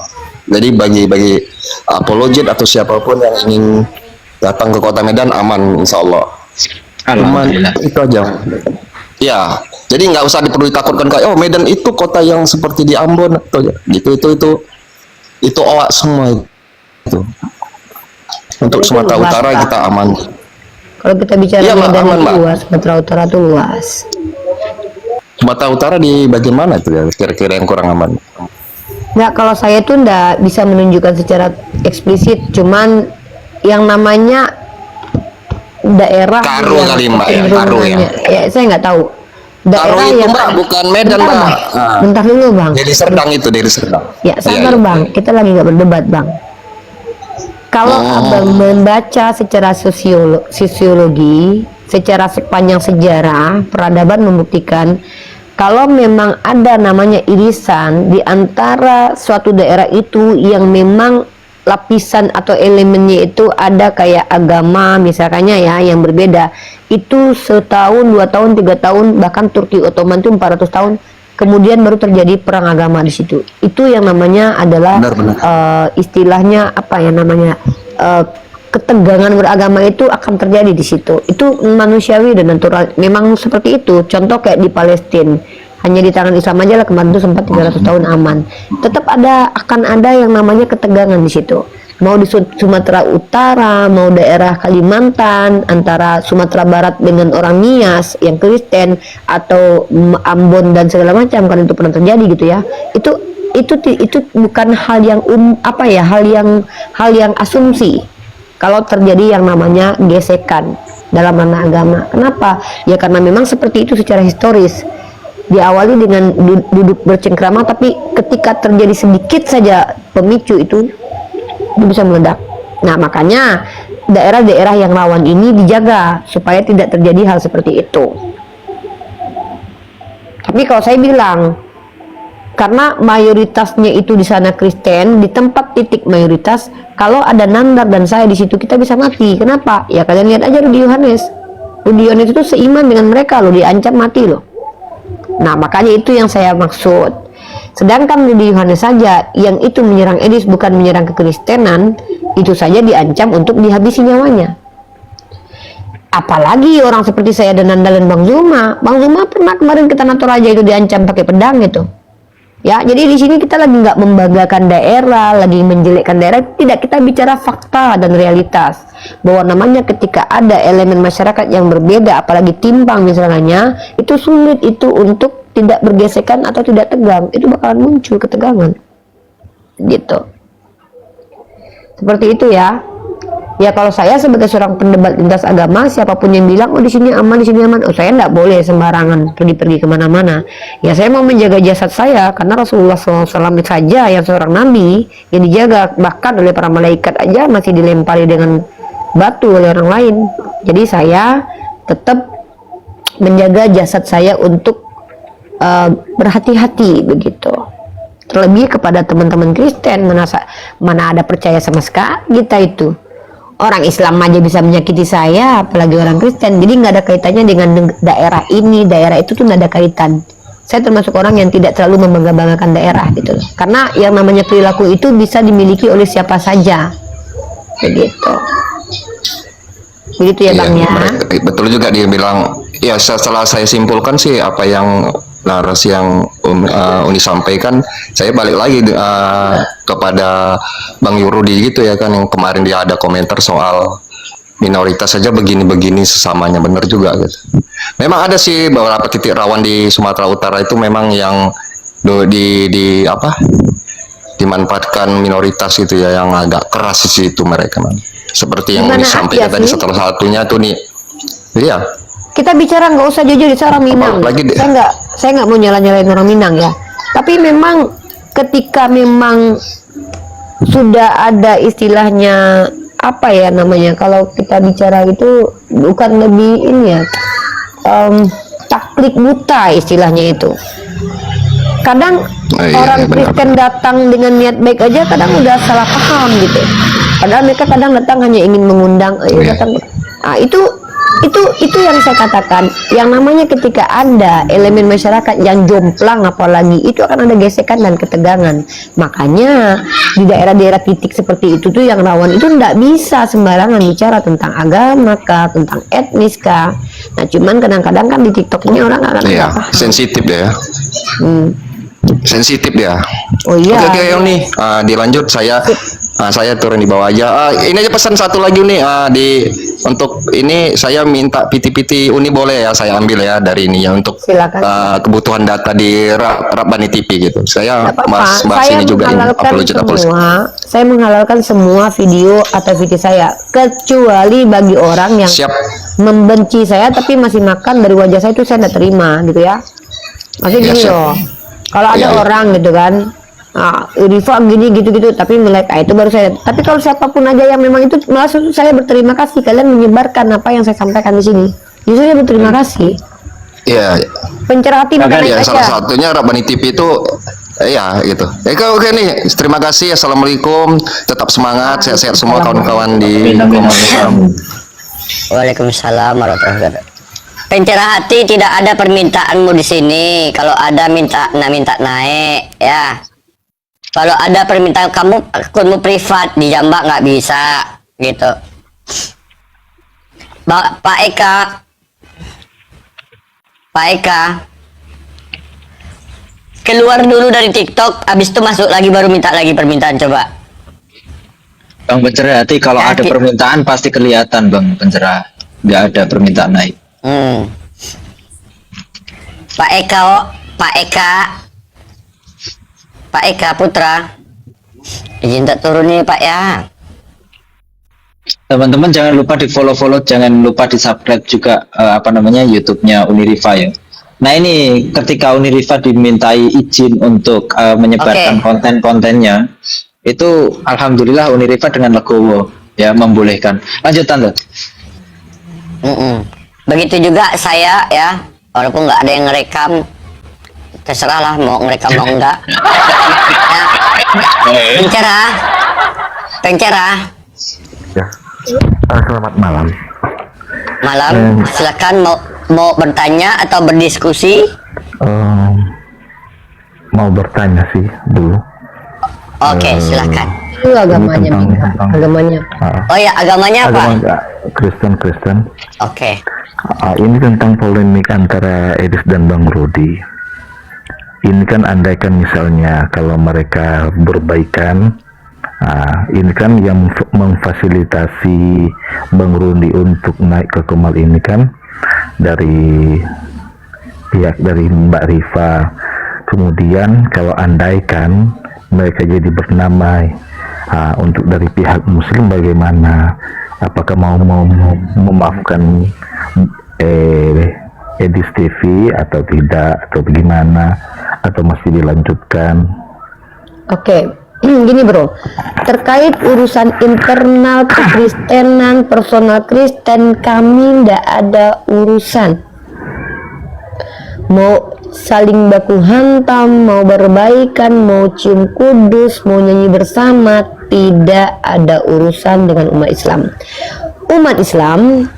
Jadi bagi apologet atau siapapun yang ingin datang ke kota Medan aman insya Allah. Alhamdulillah. Itu aja. Ya, jadi nggak usah perlu ditakutkan kayak oh Medan itu kota yang seperti di Ambon atau gitu itu oak semua itu. Untuk Sumatera luas, Utara Pak. kita aman. Kalau kita bicara Iya, Mbak, Medan aman, itu Mbak. luas, Sumatera Utara itu luas. Sumatera Utara di bagian mana itu ya kira-kira yang kurang aman? Nggak, kalau saya tuh nggak bisa menunjukkan secara eksplisit, cuman yang namanya daerah Karo yang kali, Mbak, ya, Karo ya. cenderungannya, ya saya nggak tahu. Karo itu Mbak, ada- bukan Medan Bentar, Mbak. Bang. Ah. Bentar dulu Bang. Dari Serdang itu, dari Serdang. Ya sabar Iya, iya. Bang, kita lagi nggak berdebat Bang. Kalau Abang membaca secara sosiologi, secara sepanjang sejarah, peradaban membuktikan kalau memang ada namanya irisan di antara suatu daerah itu yang memang lapisan atau elemennya itu ada kayak agama misalkannya ya yang berbeda, itu setahun, 2 tahun, 3 tahun, bahkan Turki Ottoman itu 400 tahun kemudian baru terjadi perang agama di situ. Itu yang namanya adalah istilahnya apa ya namanya, ketegangan beragama itu akan terjadi di situ. Itu manusiawi dan natural, memang seperti itu. Contoh kayak di Palestina, hanya di tangan Islam aja lah kemarin itu sempat 300 tahun aman. Tetap akan ada yang namanya ketegangan di situ. Mau di Sumatera Utara, mau daerah Kalimantan, antara Sumatera Barat dengan orang Nias yang Kristen, atau Ambon dan segala macam, kan itu pernah terjadi gitu ya. Itu bukan hal yang hal yang asumsi. Kalau terjadi yang namanya gesekan dalam ranah agama. Kenapa? Ya karena memang seperti itu secara historis. Diawali dengan duduk bercengkrama, tapi ketika terjadi sedikit saja pemicu itu bisa meledak. Nah makanya daerah-daerah yang rawan ini dijaga supaya tidak terjadi hal seperti itu. Tapi kalau saya bilang, karena mayoritasnya itu di sana Kristen, di tempat titik mayoritas, kalau ada Nandar dan saya di situ kita bisa mati. Kenapa? Ya kalian lihat aja Rudi Yohanes. Rudi Yohanes itu seiman dengan mereka loh, diancam mati loh. Nah makanya itu yang saya maksud. Sedangkan Rudi Yohanes saja yang itu menyerang Edis, bukan menyerang kekristenan, itu saja diancam untuk dihabisi nyawanya. Apalagi orang seperti saya dan Nanda dan Bang Zuma. Bang Zuma pernah kemarin ke Tanah Toraja itu diancam pakai pedang itu. Ya, jadi di sini kita lagi nggak membanggakan daerah, lagi menjelekkan daerah. Tidak, kita bicara fakta dan realitas. Bahwa namanya ketika ada elemen masyarakat yang berbeda, apalagi timpang misalnya, itu sulit itu untuk tidak bergesekan atau tidak tegang. Itu bakalan muncul ketegangan. Gitu. Seperti itu ya. Ya kalau saya sebagai seorang pendebat lintas agama, siapapun yang bilang oh di sini aman, di sini aman, oh saya tidak boleh sembarangan pergi kemana-mana. Ya saya mau menjaga jasad saya, karena Rasulullah SAW saja yang seorang nabi yang dijaga bahkan oleh para malaikat aja masih dilempari dengan batu oleh orang lain. Jadi saya tetap menjaga jasad saya untuk berhati-hati begitu. Terlebih kepada teman-teman Kristen, mana ada percaya sama sekali kita itu. Orang Islam aja bisa menyakiti saya, apalagi orang Kristen. Jadi nggak ada kaitannya dengan daerah ini, daerah itu tuh nggak ada kaitan. Saya termasuk orang yang tidak terlalu membangga-banggakan daerah gitu loh. Karena yang namanya perilaku itu bisa dimiliki oleh siapa saja. Begitu. Begitu ya Bang ya. Betul juga dia bilang. Ya setelah saya simpulkan sih apa yang narasi yang Uni sampaikan, saya balik lagi kepada Bang Yurudi gitu ya kan, yang kemarin dia ada komentar soal minoritas saja begini-begini sesamanya, benar juga gitu. Memang ada sih beberapa titik rawan di Sumatera Utara itu memang yang dimanfaatkan minoritas itu ya, yang agak keras di situ mereka. Seperti yang Uni sampaikan tadi, salah satunya tuh nih. Iya. Kita bicara nggak usah jujur, saya orang Minang. Saya nggak mau nyalain orang Minang ya. Tapi memang ketika memang sudah ada istilahnya apa ya namanya, kalau kita bicara itu bukan lebih ini ya, taklid buta istilahnya itu. kadang orang Kristen datang dengan niat baik aja kadang udah salah paham gitu. Padahal mereka kadang datang hanya ingin mengundang, ayo datang. Nah, itu yang saya katakan, yang namanya ketika ada elemen masyarakat yang jomplang apalagi itu akan ada gesekan dan ketegangan. Makanya di daerah-daerah titik seperti itu tuh yang rawan itu tidak bisa sembarangan bicara tentang agama kah, tentang etnis kah. Nah cuman kadang-kadang kan di TikTok ini orang akan Iya, sensitif ya. Sensitif ya. Oh iya. Oke, Uni, dilanjut saya turun di bawah aja. Ini aja pesan satu lagi nih untuk ini saya minta PT Uni boleh ya saya ambil ya dari ini ya untuk kebutuhan data di Rabbani TV gitu. Saya bahas ini juga ini saya menghalalkan semua video atau video saya kecuali bagi orang yang membenci saya tapi masih makan dari wajah saya itu saya tidak terima gitu ya. Maksudnya gini loh. Kalau ada orang gitu kan Rifa gini gitu-gitu tapi nge-like itu baru saya. Tapi kalau siapapun aja yang memang itu langsung saya berterima kasih kalian menyebarkan apa yang saya sampaikan di sini. Justru saya berterima kasih. Iya. Pencerah hati bukan ya, aja. salah satunya Rabbani TV itu ya gitu. Oke nih, terima kasih. Assalamualaikum. Tetap semangat, sehat-sehat semua kawan-kawan di Komando. Waalaikumsalam warahmatullahi wabarakatuh. Pencerah hati, tidak ada permintaanmu di sini. Kalau ada minta naik ya. Kalau ada permintaan kamu akunmu privat di Jambak nggak bisa gitu. Pak Eka keluar dulu dari TikTok, habis itu masuk lagi baru minta lagi permintaan coba. Bang Pencerah hati, kalau ada permintaan pasti kelihatan Bang Pencerah. Nggak ada permintaan naik. Pak Eka Putra, izin tak turun nih Pak ya. Teman-teman jangan lupa di follow, jangan lupa di subscribe juga YouTube-nya Unirifa ya. Nah ini ketika Unirifa dimintai izin untuk menyebarkan konten-kontennya, itu alhamdulillah Unirifa dengan legowo ya membolehkan. Lanjut Tante. Begitu juga saya ya, walaupun nggak ada yang ngerekam, terserahlah mau ngerekam mau enggak. Ya. Pencerah. Ya. Selamat malam. Silakan mau bertanya atau berdiskusi. Mau bertanya sih dulu. Oke, silakan. Itu agamanya agamanya. Oh ya, agamanya apa? Kristen. Oke. Ini tentang polemik antara Edis dan Bang Rudi. Ini kan andaikan misalnya kalau mereka berbaikan, ini kan yang memfasilitasi Bang Rudi untuk naik ke Kemal ini kan dari pihak dari Mbak Rifa. Kemudian kalau andaikan mereka jadi bernamai, untuk dari pihak Muslim bagaimana? Apakah mau memaafkan Edis TV atau tidak, atau bagaimana, atau masih dilanjutkan? Oke, gini bro, terkait urusan internal kekristenan, personal Kristen, kami tidak ada urusan. Mau saling baku hantam, mau berbaikan, mau cium kudus, mau nyanyi bersama, tidak ada urusan dengan umat Islam. Umat Islam,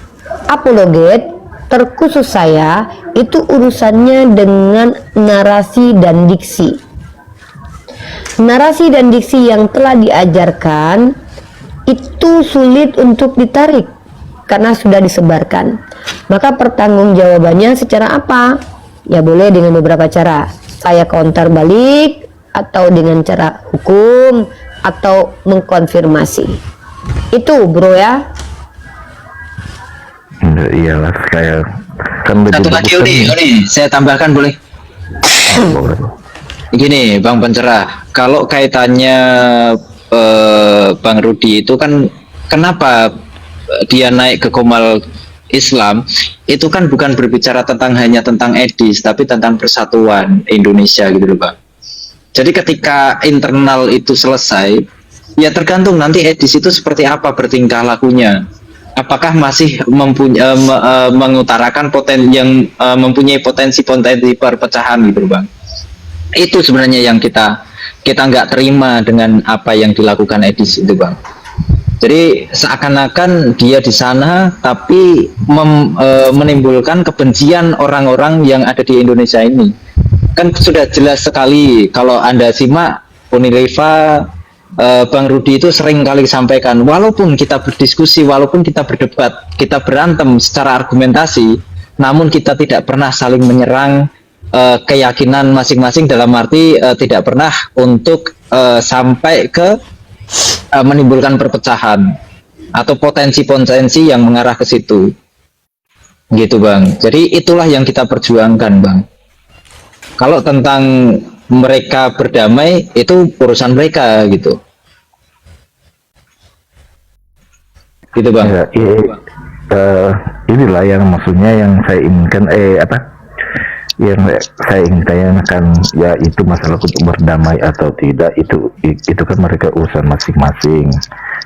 apologet, terkhusus saya, itu urusannya dengan narasi dan diksi. Narasi dan diksi yang telah diajarkan itu sulit untuk ditarik karena sudah disebarkan. Maka pertanggungjawabannya secara apa? Ya boleh dengan beberapa cara. Saya counter balik, atau dengan cara hukum, atau mengkonfirmasi. Itu bro ya. Iyalah, saya kan satu lagi Uni, saya tambahkan boleh? Gini Bang Pencerah, kalau kaitannya Bang Rudi itu kan kenapa dia naik ke Komal Islam itu kan bukan berbicara hanya tentang Edis, tapi tentang persatuan Indonesia gitu loh Bang. Jadi ketika internal itu selesai, ya tergantung nanti Edis itu seperti apa bertingkah lakunya. Apakah masih mengutarakan mempunyai potensi perpecahan gitu Bang. Itu sebenarnya yang kita nggak terima dengan apa yang dilakukan Edis itu, Bang. Jadi seakan-akan dia di sana tapi menimbulkan kebencian orang-orang yang ada di Indonesia ini. Kan sudah jelas sekali kalau Anda simak Unileva, Bang Rudi itu sering kali sampaikan, walaupun kita berdiskusi, walaupun kita berdebat, kita berantem secara argumentasi, namun kita tidak pernah saling menyerang keyakinan masing-masing, dalam arti tidak pernah untuk sampai ke menimbulkan perpecahan atau potensi-potensi yang mengarah ke situ, gitu Bang. Jadi itulah yang kita perjuangkan, Bang. Kalau tentang mereka berdamai itu urusan mereka, gitu Bang. Ya, inilah yang maksudnya yang saya inginkan, yang saya ingin tanyakan, ya itu masalah untuk berdamai atau tidak, itu kan mereka urusan masing-masing.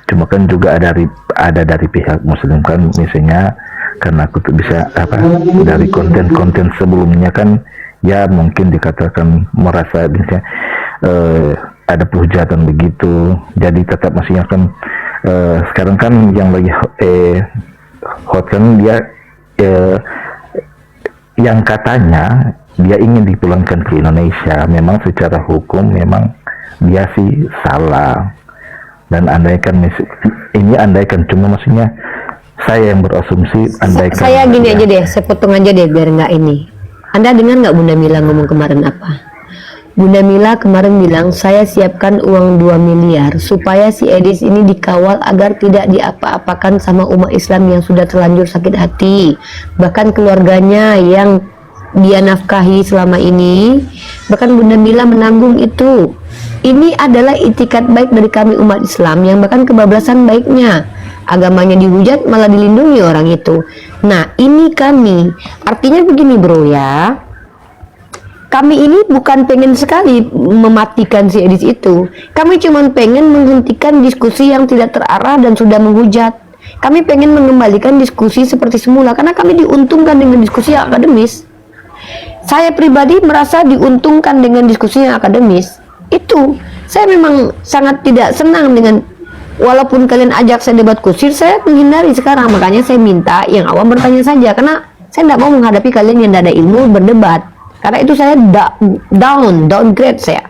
Cuma kan juga ada dari pihak Muslim kan, misalnya karena aku tuh bisa dari konten-konten sebelumnya kan, ya mungkin dikatakan merasa misalnya ada penghujatan begitu, jadi tetap maksudnya kan sekarang kan yang lagi hot kan dia yang katanya dia ingin dipulangkan ke Indonesia. Memang secara hukum memang dia sih salah, dan andaikan ini andaikan, cuma maksudnya saya yang berasumsi andaikan. Saya gini aja deh, saya potong aja deh biar nggak ini. Anda dengar nggak Bunda Mila ngomong kemarin apa? Bunda Mila kemarin bilang, saya siapkan uang 2 miliar supaya si Edis ini dikawal agar tidak diapa-apakan sama umat Islam yang sudah terlanjur sakit hati. Bahkan keluarganya yang dia nafkahi selama ini, bahkan Bunda Mila menanggung itu. Ini adalah itikat baik dari kami umat Islam yang bahkan kebablasan baiknya. Agamanya dihujat malah dilindungi orang itu. Nah ini kami, artinya begini bro ya, kami ini bukan pengen sekali mematikan si Edis itu. Kami cuma pengen menghentikan diskusi yang tidak terarah dan sudah menghujat. Kami pengen mengembalikan diskusi seperti semula karena kami diuntungkan dengan diskusi yang akademis. Saya pribadi merasa diuntungkan dengan diskusi yang akademis. Itu saya memang sangat tidak senang dengan, walaupun kalian ajak saya debat kusir, saya menghindari sekarang. Makanya saya minta yang awam bertanya saja, karena saya tidak mau menghadapi kalian yang tidak ada ilmu berdebat. Karena itu saya downgrade saya.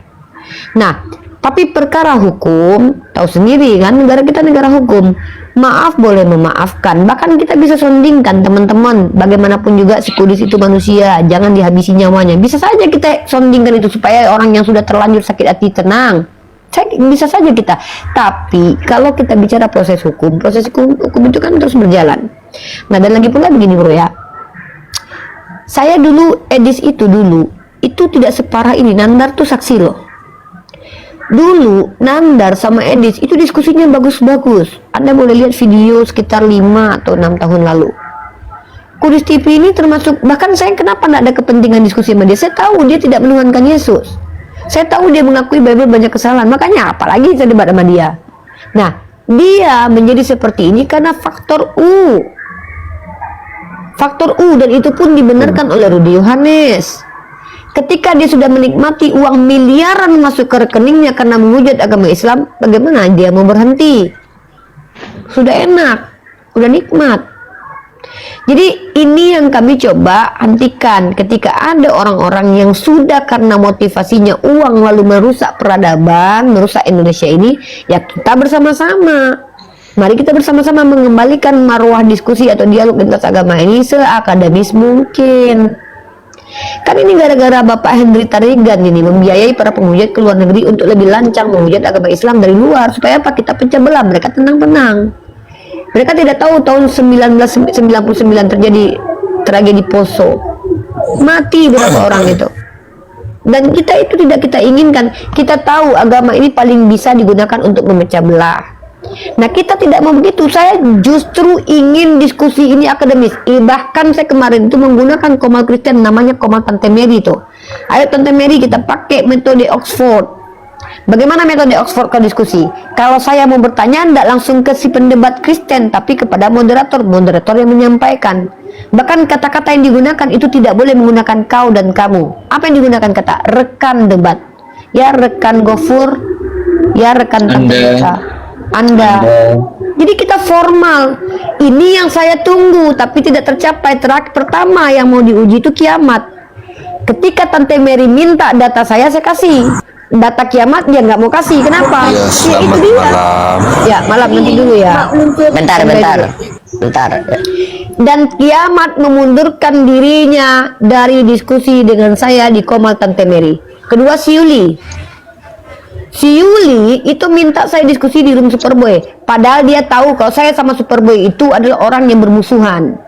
Nah, tapi perkara hukum, tahu sendiri kan, negara kita negara hukum. Maaf boleh memaafkan, bahkan kita bisa sondingkan teman-teman. Bagaimanapun juga si Kudus itu manusia, jangan dihabisi nyawanya. Bisa saja kita sondingkan itu supaya orang yang sudah terlanjur sakit hati tenang. Bisa saja kita. Tapi kalau kita bicara proses hukum itu kan terus berjalan. Nah, dan lagi pula begini bro ya. Saya dulu, Edis itu tidak separah ini. Nandar tuh saksi loh. Dulu Nandar sama Edis itu diskusinya bagus-bagus. Anda boleh lihat video sekitar 5 atau 6 tahun lalu. Kudus TV ini termasuk, bahkan saya kenapa tidak ada kepentingan diskusi sama dia. Saya tahu dia tidak menuhankan Yesus. Saya tahu dia mengakui Bible banyak kesalahan. Makanya apalagi saya debat sama dia. Nah, dia menjadi seperti ini karena faktor U, dan itu pun dibenarkan oleh Rudi Yohanes. Ketika dia sudah menikmati uang miliaran masuk ke rekeningnya karena menghujat agama Islam, bagaimana dia mau berhenti? Sudah enak, sudah nikmat. Jadi ini yang kami coba hentikan. Ketika ada orang-orang yang sudah karena motivasinya uang lalu merusak peradaban, merusak Indonesia ini, ya kita bersama-sama. Mari kita bersama-sama mengembalikan marwah diskusi atau dialog lintas agama ini seakademis mungkin. Kan ini gara-gara Bapak Henry Tarigan ini membiayai para penghujat ke luar negeri untuk lebih lancang menghujat agama Islam dari luar. Supaya apa? Kita pecah belah, mereka tenang-tenang. Mereka tidak tahu tahun 1999 terjadi tragedi Poso. Mati berapa orang itu. Dan kita itu tidak kita inginkan. Kita tahu agama ini paling bisa digunakan untuk memecah belah. Nah kita tidak mau begitu. Saya justru ingin diskusi ini akademis. Bahkan saya kemarin itu menggunakan Komal Kristen, namanya Komal Tante Mary itu. Ayo Tante Mary kita pakai metode Oxford. Bagaimana metode Oxford ke diskusi? Kalau saya mau bertanya, tidak langsung ke si pendebat Kristen, tapi kepada moderator yang menyampaikan. Bahkan kata-kata yang digunakan itu tidak boleh menggunakan kau dan kamu. Apa yang digunakan kata? Rekan debat. Ya rekan Gofur, ya rekan Tante Anda. Jadi kita formal. Ini yang saya tunggu tapi tidak tercapai. Pertama yang mau diuji itu kiamat. Ketika Tante Mary minta data saya kasih. Data kiamat dia nggak mau kasih. Kenapa? Ya, selamat itu dia. malam. Ya malam nanti dulu ya. Bentar. Dan kiamat memundurkan dirinya dari diskusi dengan saya di Komal Tante Mary. Kedua si Yuli itu minta saya diskusi di room Superboy. Padahal dia tahu kalau saya sama Superboy itu adalah orang yang bermusuhan.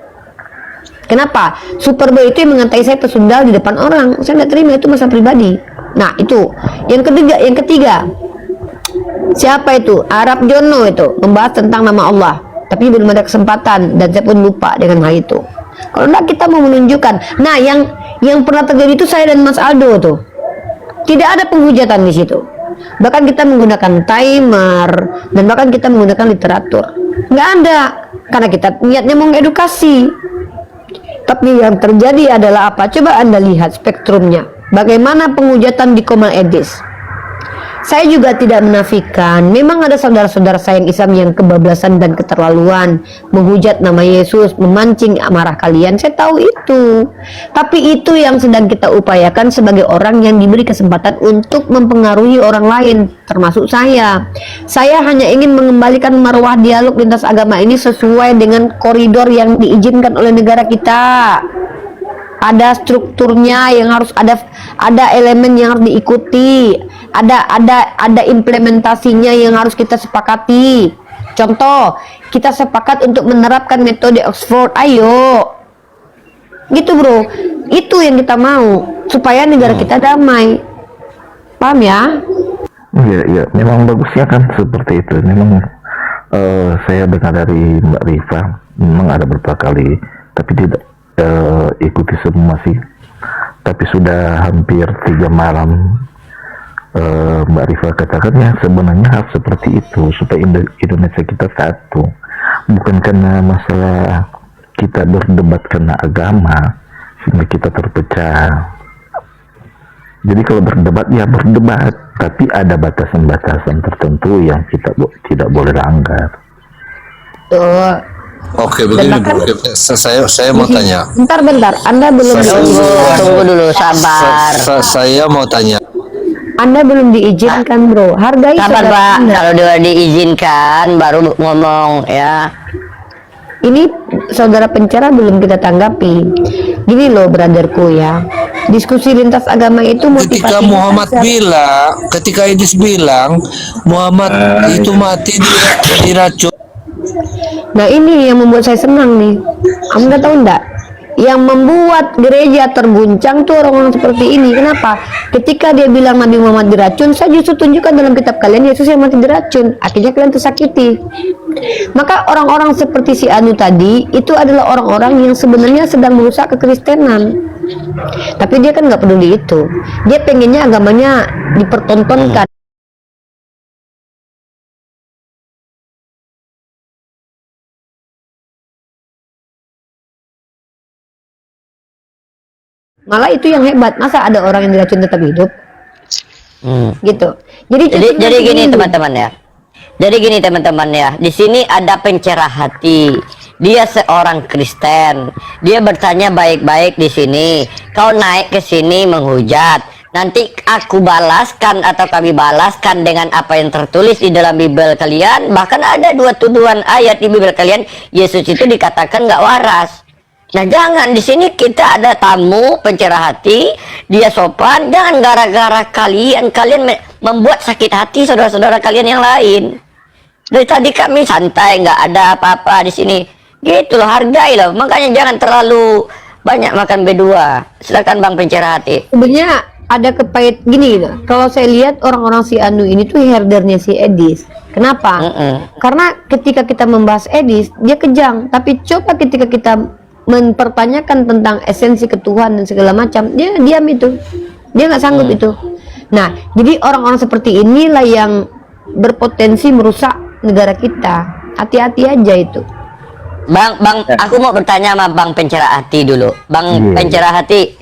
Kenapa? Superboy itu yang mengantai saya pesundal di depan orang. Saya nggak terima, itu masalah pribadi. Nah itu. Yang ketiga. Siapa itu? Arab Jono itu membahas tentang nama Allah. Tapi belum ada kesempatan dan saya pun lupa dengan hal itu. Kalau enggak kita mau menunjukkan. Nah yang pernah terjadi itu saya dan Mas Aldo tuh. Tidak ada penghujatan di situ. Bahkan kita menggunakan timer dan bahkan kita menggunakan literatur. Nggak ada, karena kita niatnya mau edukasi. Tapi yang terjadi adalah apa? Coba Anda lihat spektrumnya. Bagaimana penghujatan di Komal Edis. Saya juga tidak menafikan, memang ada saudara-saudara saya yang Islam yang kebablasan dan keterlaluan, menghujat nama Yesus, memancing amarah kalian. Saya tahu itu. Tapi itu yang sedang kita upayakan sebagai orang yang diberi kesempatan untuk mempengaruhi orang lain, termasuk saya. Saya hanya ingin mengembalikan marwah dialog lintas agama ini sesuai dengan koridor yang diizinkan oleh negara kita. Ada strukturnya yang harus ada elemen yang harus diikuti, ada implementasinya yang harus kita sepakati. Contoh, kita sepakat untuk menerapkan metode Oxford. Ayo, gitu bro. Itu yang kita mau supaya negara kita damai. Paham ya? Iya, memang bagusnya kan seperti itu. Memang saya dengar dari Mbak Rifa, memang ada beberapa kali, tapi tidak ikuti semua sih. Tapi sudah hampir 3 malam Mbak Rifa katakan ya sebenarnya harus seperti itu supaya Indonesia kita satu, bukan karena masalah kita berdebat karena agama sehingga kita terpecah. Jadi kalau berdebat ya berdebat, tapi ada batasan-batasan tertentu yang kita tidak boleh langgar. Oke, begini Bu. Saya mau tanya. Bentar, Anda belum Tunggu dulu, sabar. Saya mau tanya. Anda belum diizinkan bro. Hargai Sabar saudara Pak, Anda. kalau dia diizinkan baru ngomong ya. Ini saudara pencara belum kita tanggapi. Gini loh brotherku ya. Diskusi lintas agama itu ketika Muhammad bilang, ketika Idris bilang Muhammad itu mati diracun. Nah ini yang membuat saya senang nih. Anda tahu enggak? Yang membuat gereja terguncang tuh orang-orang seperti ini. Kenapa? Ketika dia bilang Nabi Muhammad diracun, saya justru tunjukkan dalam kitab kalian Yesus yang mati diracun. Akhirnya kalian tersakiti. Maka orang-orang seperti si Anu tadi itu adalah orang-orang yang sebenarnya sedang merusak kekristenan. Tapi dia kan nggak peduli itu. Dia pengennya agamanya dipertontonkan. Malah itu yang hebat. Masa ada orang yang diracun tetap hidup? Gitu. Jadi gini teman-teman ya. Jadi gini teman-teman ya. Di sini ada pencerah hati. Dia seorang Kristen. Dia bertanya baik-baik di sini. Kau naik ke sini menghujat. Nanti aku balaskan atau kami balaskan dengan apa yang tertulis di dalam Bible kalian. Bahkan ada 2 tuduhan ayat di Bible kalian. Yesus itu dikatakan nggak waras. Nah jangan, di sini kita ada tamu pencerah hati, dia sopan. Jangan gara-gara kalian membuat sakit hati saudara-saudara kalian yang lain. Dari tadi kami santai, nggak ada apa-apa di sini. Gitu loh, hargai loh. Makanya jangan terlalu banyak makan B2. Silakan Bang pencerah hati. Sebenarnya ada kepait gini gitu. Kalau saya lihat orang-orang si Anu ini tuh herdernya si Edis. Kenapa? Karena ketika kita membahas Edis, dia kejang. Tapi coba ketika kita mempertanyakan tentang esensi ketuhanan dan segala macam, dia diam itu. Dia nggak sanggup itu. Nah, jadi orang-orang seperti inilah yang berpotensi merusak negara kita. Hati-hati aja itu. Bang, aku mau bertanya sama Bang Pencerah Hati dulu. Bang Pencerah Hati,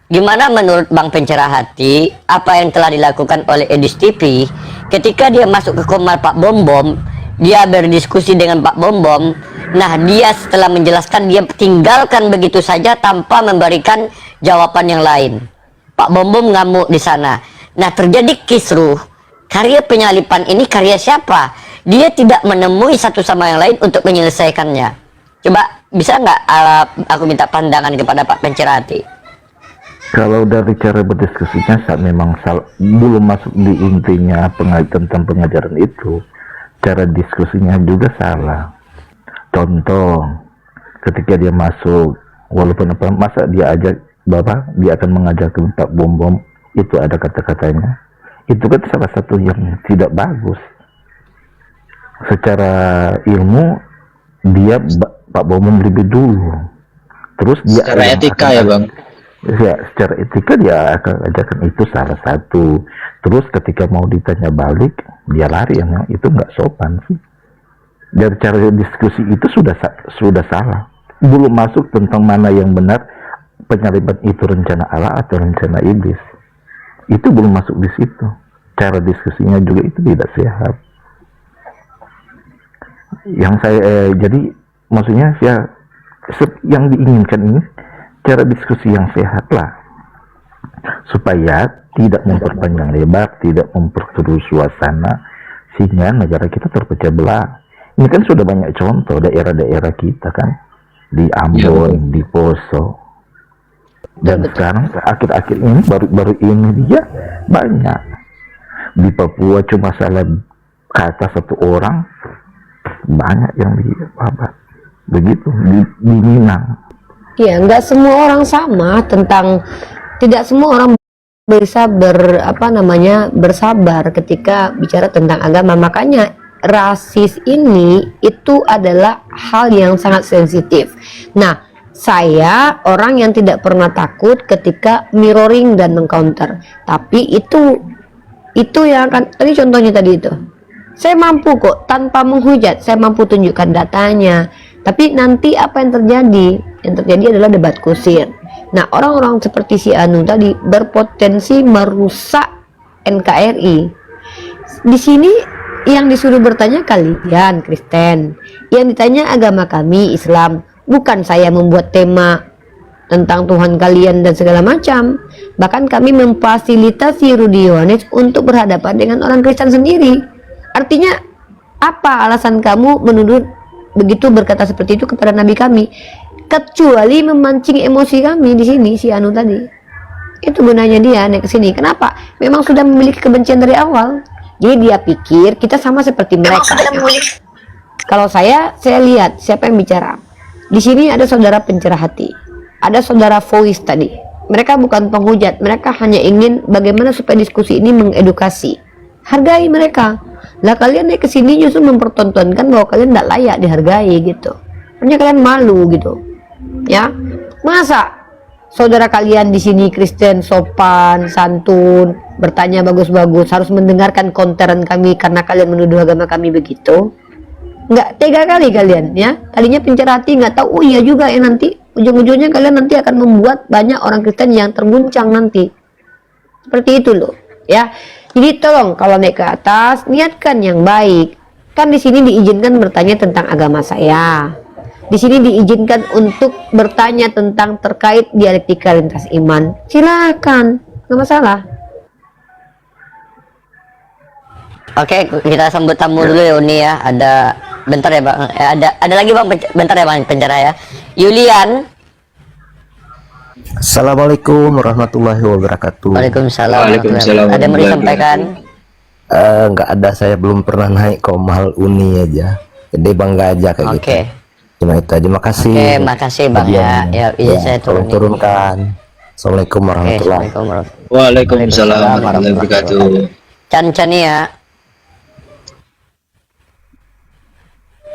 gimana menurut Bang Pencerah Hati apa yang telah dilakukan oleh Edis TV ketika dia masuk ke Komal Pak Bom Bom, dia berdiskusi dengan Pak Bom Bom. Nah, dia setelah menjelaskan dia tinggalkan begitu saja tanpa memberikan jawaban yang lain. Pak Bom Bom ngamuk di sana. Nah, terjadi kisruh. Karya penyalipan ini karya siapa? Dia tidak menemui satu sama yang lain untuk menyelesaikannya. Coba bisa nggak aku minta pandangan kepada Pak Pencerah Hati? Kalau dari cara berdiskusinya saat memang belum masuk di intinya tentang pengajaran itu, cara diskusinya juga salah. Contoh, ketika dia masuk, walaupun apa, masa dia ajak Bapak, dia akan mengajarkan Pak Bom Bom, itu ada kata-katanya. Itu kan salah satu yang tidak bagus. Secara ilmu, dia Pak Bom Bom lebih dulu. Terus dia Secara etika ya Bang? Ya, secara etika dia akan ajarkan itu salah satu. Terus ketika mau ditanya balik, dia lari, yang itu nggak sopan sih. Dari cara diskusi itu sudah salah. Belum masuk tentang mana yang benar, penyaliban itu rencana Allah atau rencana iblis. Itu belum masuk di situ. Cara diskusinya juga itu tidak sehat. Yang saya jadi maksudnya yang diinginkan ini cara diskusi yang sehat lah, supaya tidak memperpanjang lebar, tidak memperkeruh suasana sehingga negara kita terpecah belah. Ini kan sudah banyak contoh daerah-daerah kita kan, di Ambon, di Poso, dan sekarang akhir-akhir ini baru ini dia banyak. Di Papua cuma salah kata satu orang, banyak yang dibabat. Begitu di Minang. Ya, nggak semua orang sama tidak semua orang bisa bersabar ketika bicara tentang agama. Makanya rasis ini itu adalah hal yang sangat sensitif. Nah, saya orang yang tidak pernah takut ketika mirroring dan mengcounter. Tapi itu yang akan tadi contohnya tadi itu. Saya mampu kok tanpa menghujat, saya mampu tunjukkan datanya. Tapi nanti apa yang terjadi? Yang terjadi adalah debat kusir. Nah, orang-orang seperti si Anu tadi berpotensi merusak NKRI. Di sini yang disuruh bertanya kalian Kristen, yang ditanya agama kami Islam. Bukan saya membuat tema tentang Tuhan kalian dan segala macam. Bahkan kami memfasilitasi Rudy Yohanes untuk berhadapan dengan orang Kristen sendiri. Artinya apa alasan kamu menuduh begitu berkata seperti itu kepada Nabi kami, kecuali memancing emosi kami di sini si Anu tadi. Itu gunanya dia naik ke sini. Kenapa? Memang sudah memiliki kebencian dari awal. Jadi dia pikir kita sama seperti mereka. Kalau saya lihat siapa yang bicara. Di sini ada saudara Pencerah Hati, ada saudara Voice tadi. Mereka bukan penghujat, mereka hanya ingin bagaimana supaya diskusi ini mengedukasi. Hargai mereka. Lah kalian naik ke sini justru mempertontonkan bahwa kalian tidak layak dihargai gitu. Makanya kalian malu gitu. Ya. Masa saudara kalian di sini Kristen sopan, santun, bertanya bagus-bagus, harus mendengarkan konteran kami karena kalian menuduh agama kami begitu? Nggak tega kali kalian ya. Tadinya Pencerah Hati nggak tahu, oh iya juga ya, nanti ujung-ujungnya kalian nanti akan membuat banyak orang Kristen yang terguncang nanti. Seperti itu loh, ya. Jadi tolong kalau naik ke atas niatkan yang baik. Kan di sini diizinkan bertanya tentang agama saya. Di sini diizinkan untuk bertanya tentang terkait dialektika lintas iman. Silakan, nggak masalah. Oke, kita sambut tamu dulu ya Uni ya. Ada bentar ya Bang. Ada lagi Bang, bentar ya Bang Pencerah ya. Yulian. Assalamualaikum warahmatullahi wabarakatuh. Waalaikumsalam. Ada yang mau disampaikan? Nggak ada, saya belum pernah naik Komal Uni aja. Jadi bangga aja kayak gitu. Cuma itu aja. Makasih. Oke, makasih Bang ya. Ya, izin saya turunkan. Assalamualaikum warahmatullahi wabarakatuh. Waalaikumsalam warahmatullahi wabarakatuh.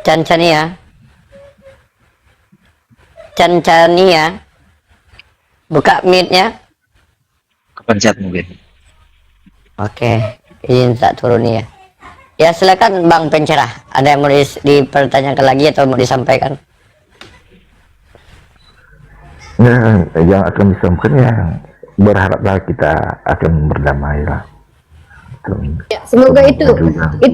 Cancania. Buka mic-nya. Kepencet mungkin. Oke, izin tak turun ya. Ya silakan Bang Pencerah. Ada yang mau dipertanyakan lagi atau mau disampaikan? Nah, yang akan disampaikan ya berharaplah kita akan berdamai lah. Ya, semoga itu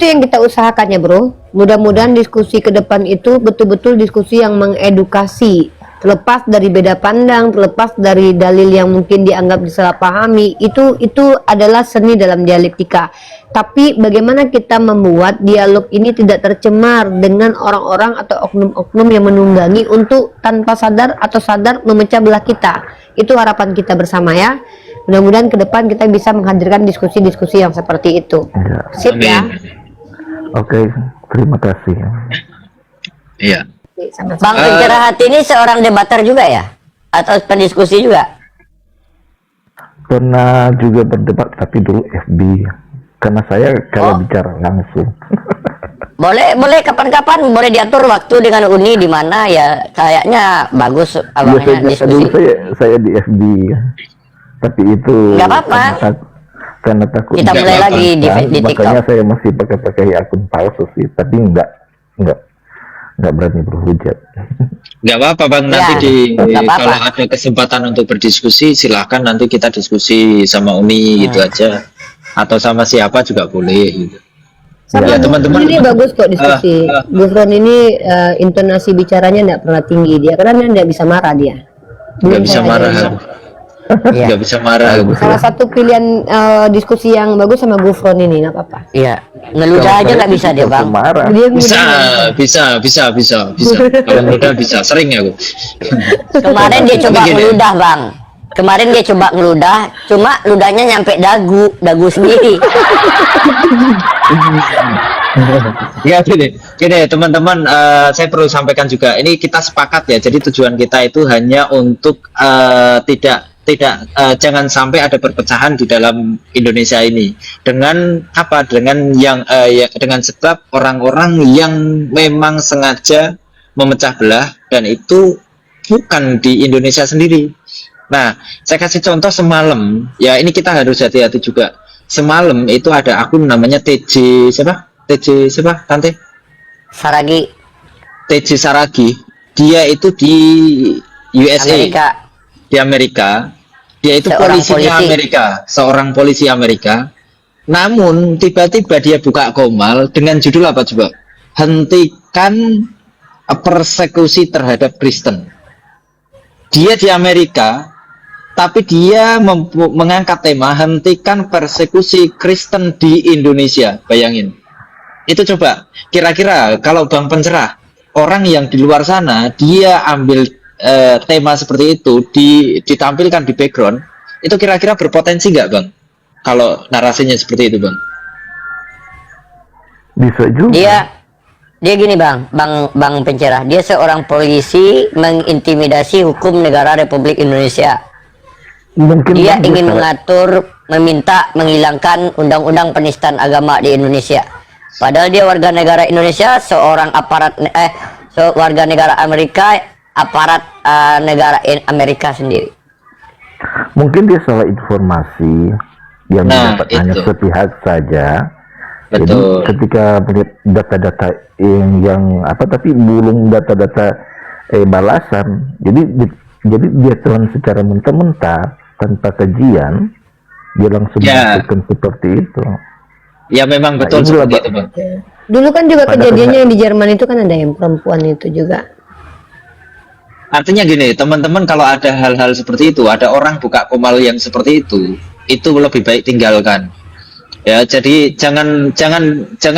yang kita usahakan ya bro. Mudah-mudahan diskusi ke depan itu betul-betul diskusi yang mengedukasi, terlepas dari beda pandang, terlepas dari dalil yang mungkin dianggap disalahpahami. Itu adalah seni dalam dialektika. Tapi bagaimana kita membuat dialog ini tidak tercemar dengan orang-orang atau oknum-oknum yang menunggangi untuk tanpa sadar atau sadar memecah belah kita. Itu harapan kita bersama ya. Mudah-mudahan ke depan kita bisa menghadirkan diskusi-diskusi yang seperti itu. Ya. Sip ya. Oke, terima kasih. Iya. Bang Pencerah Hati ini seorang debater juga ya? Atau pendiskusi juga? Pernah juga berdebat tapi dulu FB. Karena saya kalau bicara langsung. Boleh kapan-kapan boleh diatur waktu dengan Uni di mana ya kayaknya bagus abangnya Biasanya diskusi. dulu saya di FB. Tapi itu Nggak apa-apa. karena takut Kita mulai lagi di TikTok. makanya saya masih pakai akun palsu sih, tapi nggak berani berhujat. Nggak apa-apa Bang, nanti kalau ada kesempatan untuk berdiskusi silahkan nanti kita diskusi sama Umi gitu aja, atau sama siapa juga boleh gitu. Sama Ya, teman-teman. ini bagus kok diskusi. Gufron ini intonasi bicaranya nggak pernah tinggi dia, karena dia nggak bisa marah dia. Nggak bisa marah. Nggak bisa marah. Salah satu pilihan diskusi yang bagus sama Gufron ini, nggak apa-apa. Iya, ngeludah aja nggak bisa dia bang. Dia Bisa. Kalau mudah bisa, sering aku. Kemarin dia coba ngeludah bang. Kemarin dia coba ngeludah, cuma ludahnya nyampe dagu sendiri. Ya gini teman-teman, saya perlu sampaikan juga, ini kita sepakat ya, jadi tujuan kita itu hanya untuk jangan sampai ada perpecahan di dalam Indonesia ini dengan dengan sebab orang-orang yang memang sengaja memecah belah, dan itu bukan di Indonesia sendiri. Nah, saya kasih contoh semalam ya, ini kita harus hati-hati juga. Semalam itu ada akun namanya TJ siapa Tante? Saragi. TJ Saragi. Dia itu di USA. Di Amerika. Dia itu polisinya Amerika, seorang polisi Amerika. Namun tiba-tiba dia buka komal dengan judul apa coba? Hentikan persekusi terhadap Kristen. Dia di Amerika, tapi dia mengangkat tema hentikan persekusi Kristen di Indonesia. Bayangin. Itu coba, kira-kira kalau Bang Pencerah, orang yang di luar sana, dia ambil tema seperti itu, ditampilkan di background, itu kira-kira berpotensi nggak Bang? Kalau narasinya seperti itu Bang? Bisa juga. Dia gini bang Pencerah, dia seorang polisi mengintimidasi hukum negara Republik Indonesia. Mungkin dia ingin mengatur, meminta menghilangkan undang-undang penistaan agama di Indonesia. Padahal dia warga negara Indonesia, seorang warga negara Amerika, aparat negara Amerika sendiri. Mungkin dia salah informasi, dia mendapat hanya sepihak saja. Betul. Jadi ketika melihat data-data yang tapi belum data-data balasan, jadi dia telan secara mentah-mentah tanpa kajian, dia langsung melakukan seperti itu. Ya memang betul seperti itu Bang. Dulu kan juga kejadiannya yang di Jerman itu kan ada yang perempuan itu juga. Artinya gini, teman-teman, kalau ada hal-hal seperti itu, ada orang buka komal yang seperti itu lebih baik tinggalkan. Ya, jadi jangan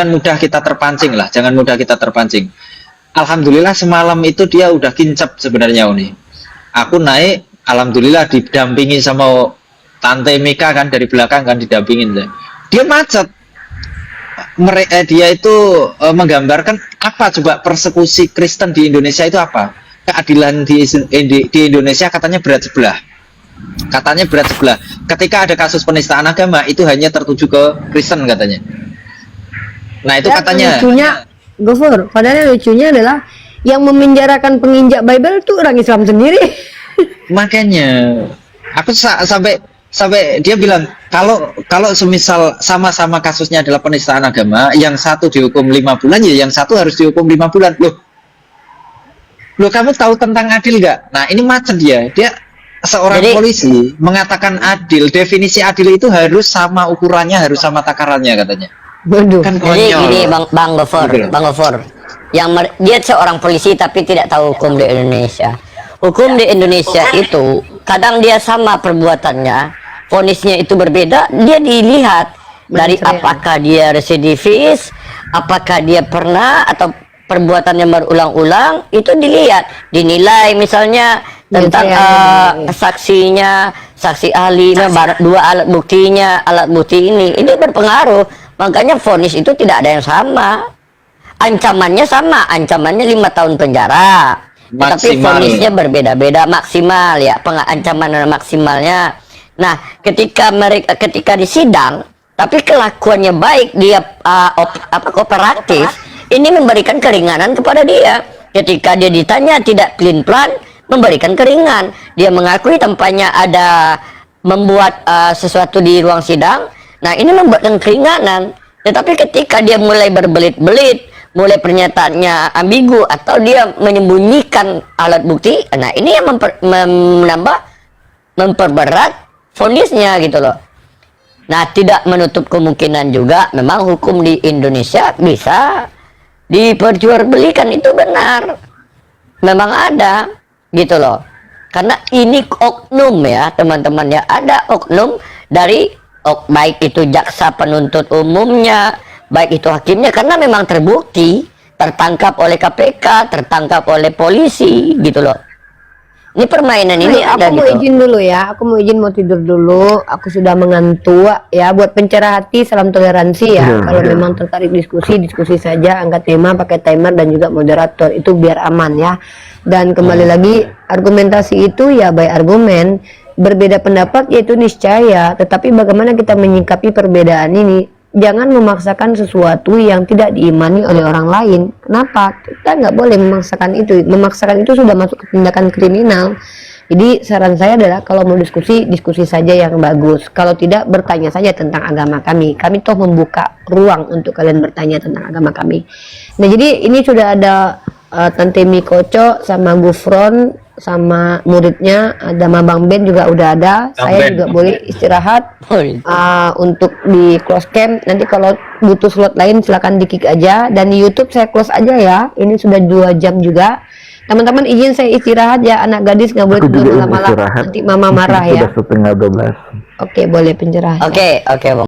mudah kita terpancing lah, jangan mudah kita terpancing. Alhamdulillah semalam itu dia udah kincap sebenarnya Uni. Aku naik, alhamdulillah didampingi sama Tante Mika kan, dari belakang kan didampingin. Dia macet. Dia itu menggambarkan apa coba persekusi Kristen di Indonesia itu apa? Keadilan di Indonesia katanya berat sebelah. Ketika ada kasus penistaan agama itu hanya tertuju ke Kristen katanya. Nah itu katanya. Lucunya, Gofur, padahal lucunya adalah yang memenjarakan penginjak Bible itu orang Islam sendiri. Makanya aku sampai dia bilang kalau semisal sama-sama kasusnya adalah penistaan agama, yang satu dihukum 5 bulan ya yang satu harus dihukum 5 bulan loh. Loh, kamu tahu tentang adil nggak? Nah, ini macam dia seorang Jadi- polisi mengatakan adil, definisi adil itu harus sama ukurannya, harus sama takarannya katanya. Waduh. Kan Jadi konyol. gini Bang Gofur, Gitu. Bang Gofur, dia seorang polisi tapi tidak tahu hukum di Indonesia. Hukum di Indonesia itu kadang dia sama perbuatannya, vonisnya itu berbeda, dia dilihat dari apakah dia residivis, apakah dia pernah atau perbuatannya berulang-ulang, itu dilihat, dinilai misalnya tentang saksinya, saksi ahlinya, dua alat buktinya, alat bukti ini berpengaruh. Makanya vonis itu tidak ada yang sama. Ancamannya sama, ancamannya 5 tahun penjara. Tapi Maksimal. vonisnya berbeda-beda, maksimal ya, ancaman maksimalnya. Nah, ketika di sidang, tapi kelakuannya baik, dia kooperatif, ini memberikan keringanan kepada dia. Ketika dia ditanya tidak clean plan, memberikan keringan. Dia mengakui tampaknya ada membuat sesuatu di ruang sidang. Nah, ini membuatkan keringanan. Tetapi ketika dia mulai berbelit-belit, mulai pernyataannya ambigu atau dia menyembunyikan alat bukti, nah ini yang memperberat vonisnya gitu loh. Nah, tidak menutup kemungkinan juga memang hukum di Indonesia bisa diperjualbelikan, itu benar. Memang ada gitu loh. Karena ini oknum ya teman-teman ya, ada oknum dari baik itu jaksa penuntut umumnya, baik itu hakimnya, karena memang terbukti tertangkap oleh KPK, tertangkap oleh polisi gitu loh. Ini permainan ini ada aku mau gitu. izin dulu ya, aku mau izin mau tidur dulu, aku sudah mengantuk ya. Buat pencerah hati, salam toleransi ya. Kalau memang tertarik diskusi saja, angkat tema, pakai timer dan juga moderator, itu biar aman ya. Dan kembali lagi, argumentasi itu ya baik argumen, berbeda pendapat yaitu niscaya, tetapi bagaimana kita menyikapi perbedaan ini. Jangan memaksakan sesuatu yang tidak diimani oleh orang lain. Kenapa? Kita nggak boleh memaksakan itu. Memaksakan itu sudah masuk ke tindakan kriminal. Jadi saran saya adalah kalau mau diskusi saja yang bagus. Kalau tidak, bertanya saja tentang agama kami. Kami toh membuka ruang untuk kalian bertanya tentang agama kami. Nah, jadi ini sudah ada Tante Mikoco sama Gufron sama muridnya, ada Mabang Ben juga udah ada. Saya juga boleh istirahat untuk di close camp. Nanti kalau butuh slot lain silakan di kick aja, dan di YouTube saya close aja ya. Ini sudah 2 jam juga. Teman-teman izin saya istirahat ya, anak gadis nggak boleh tidur lama-lama. Nanti mama marah ya. Sudah setengah 12. Oke, boleh pencerahan. Oke, Bang.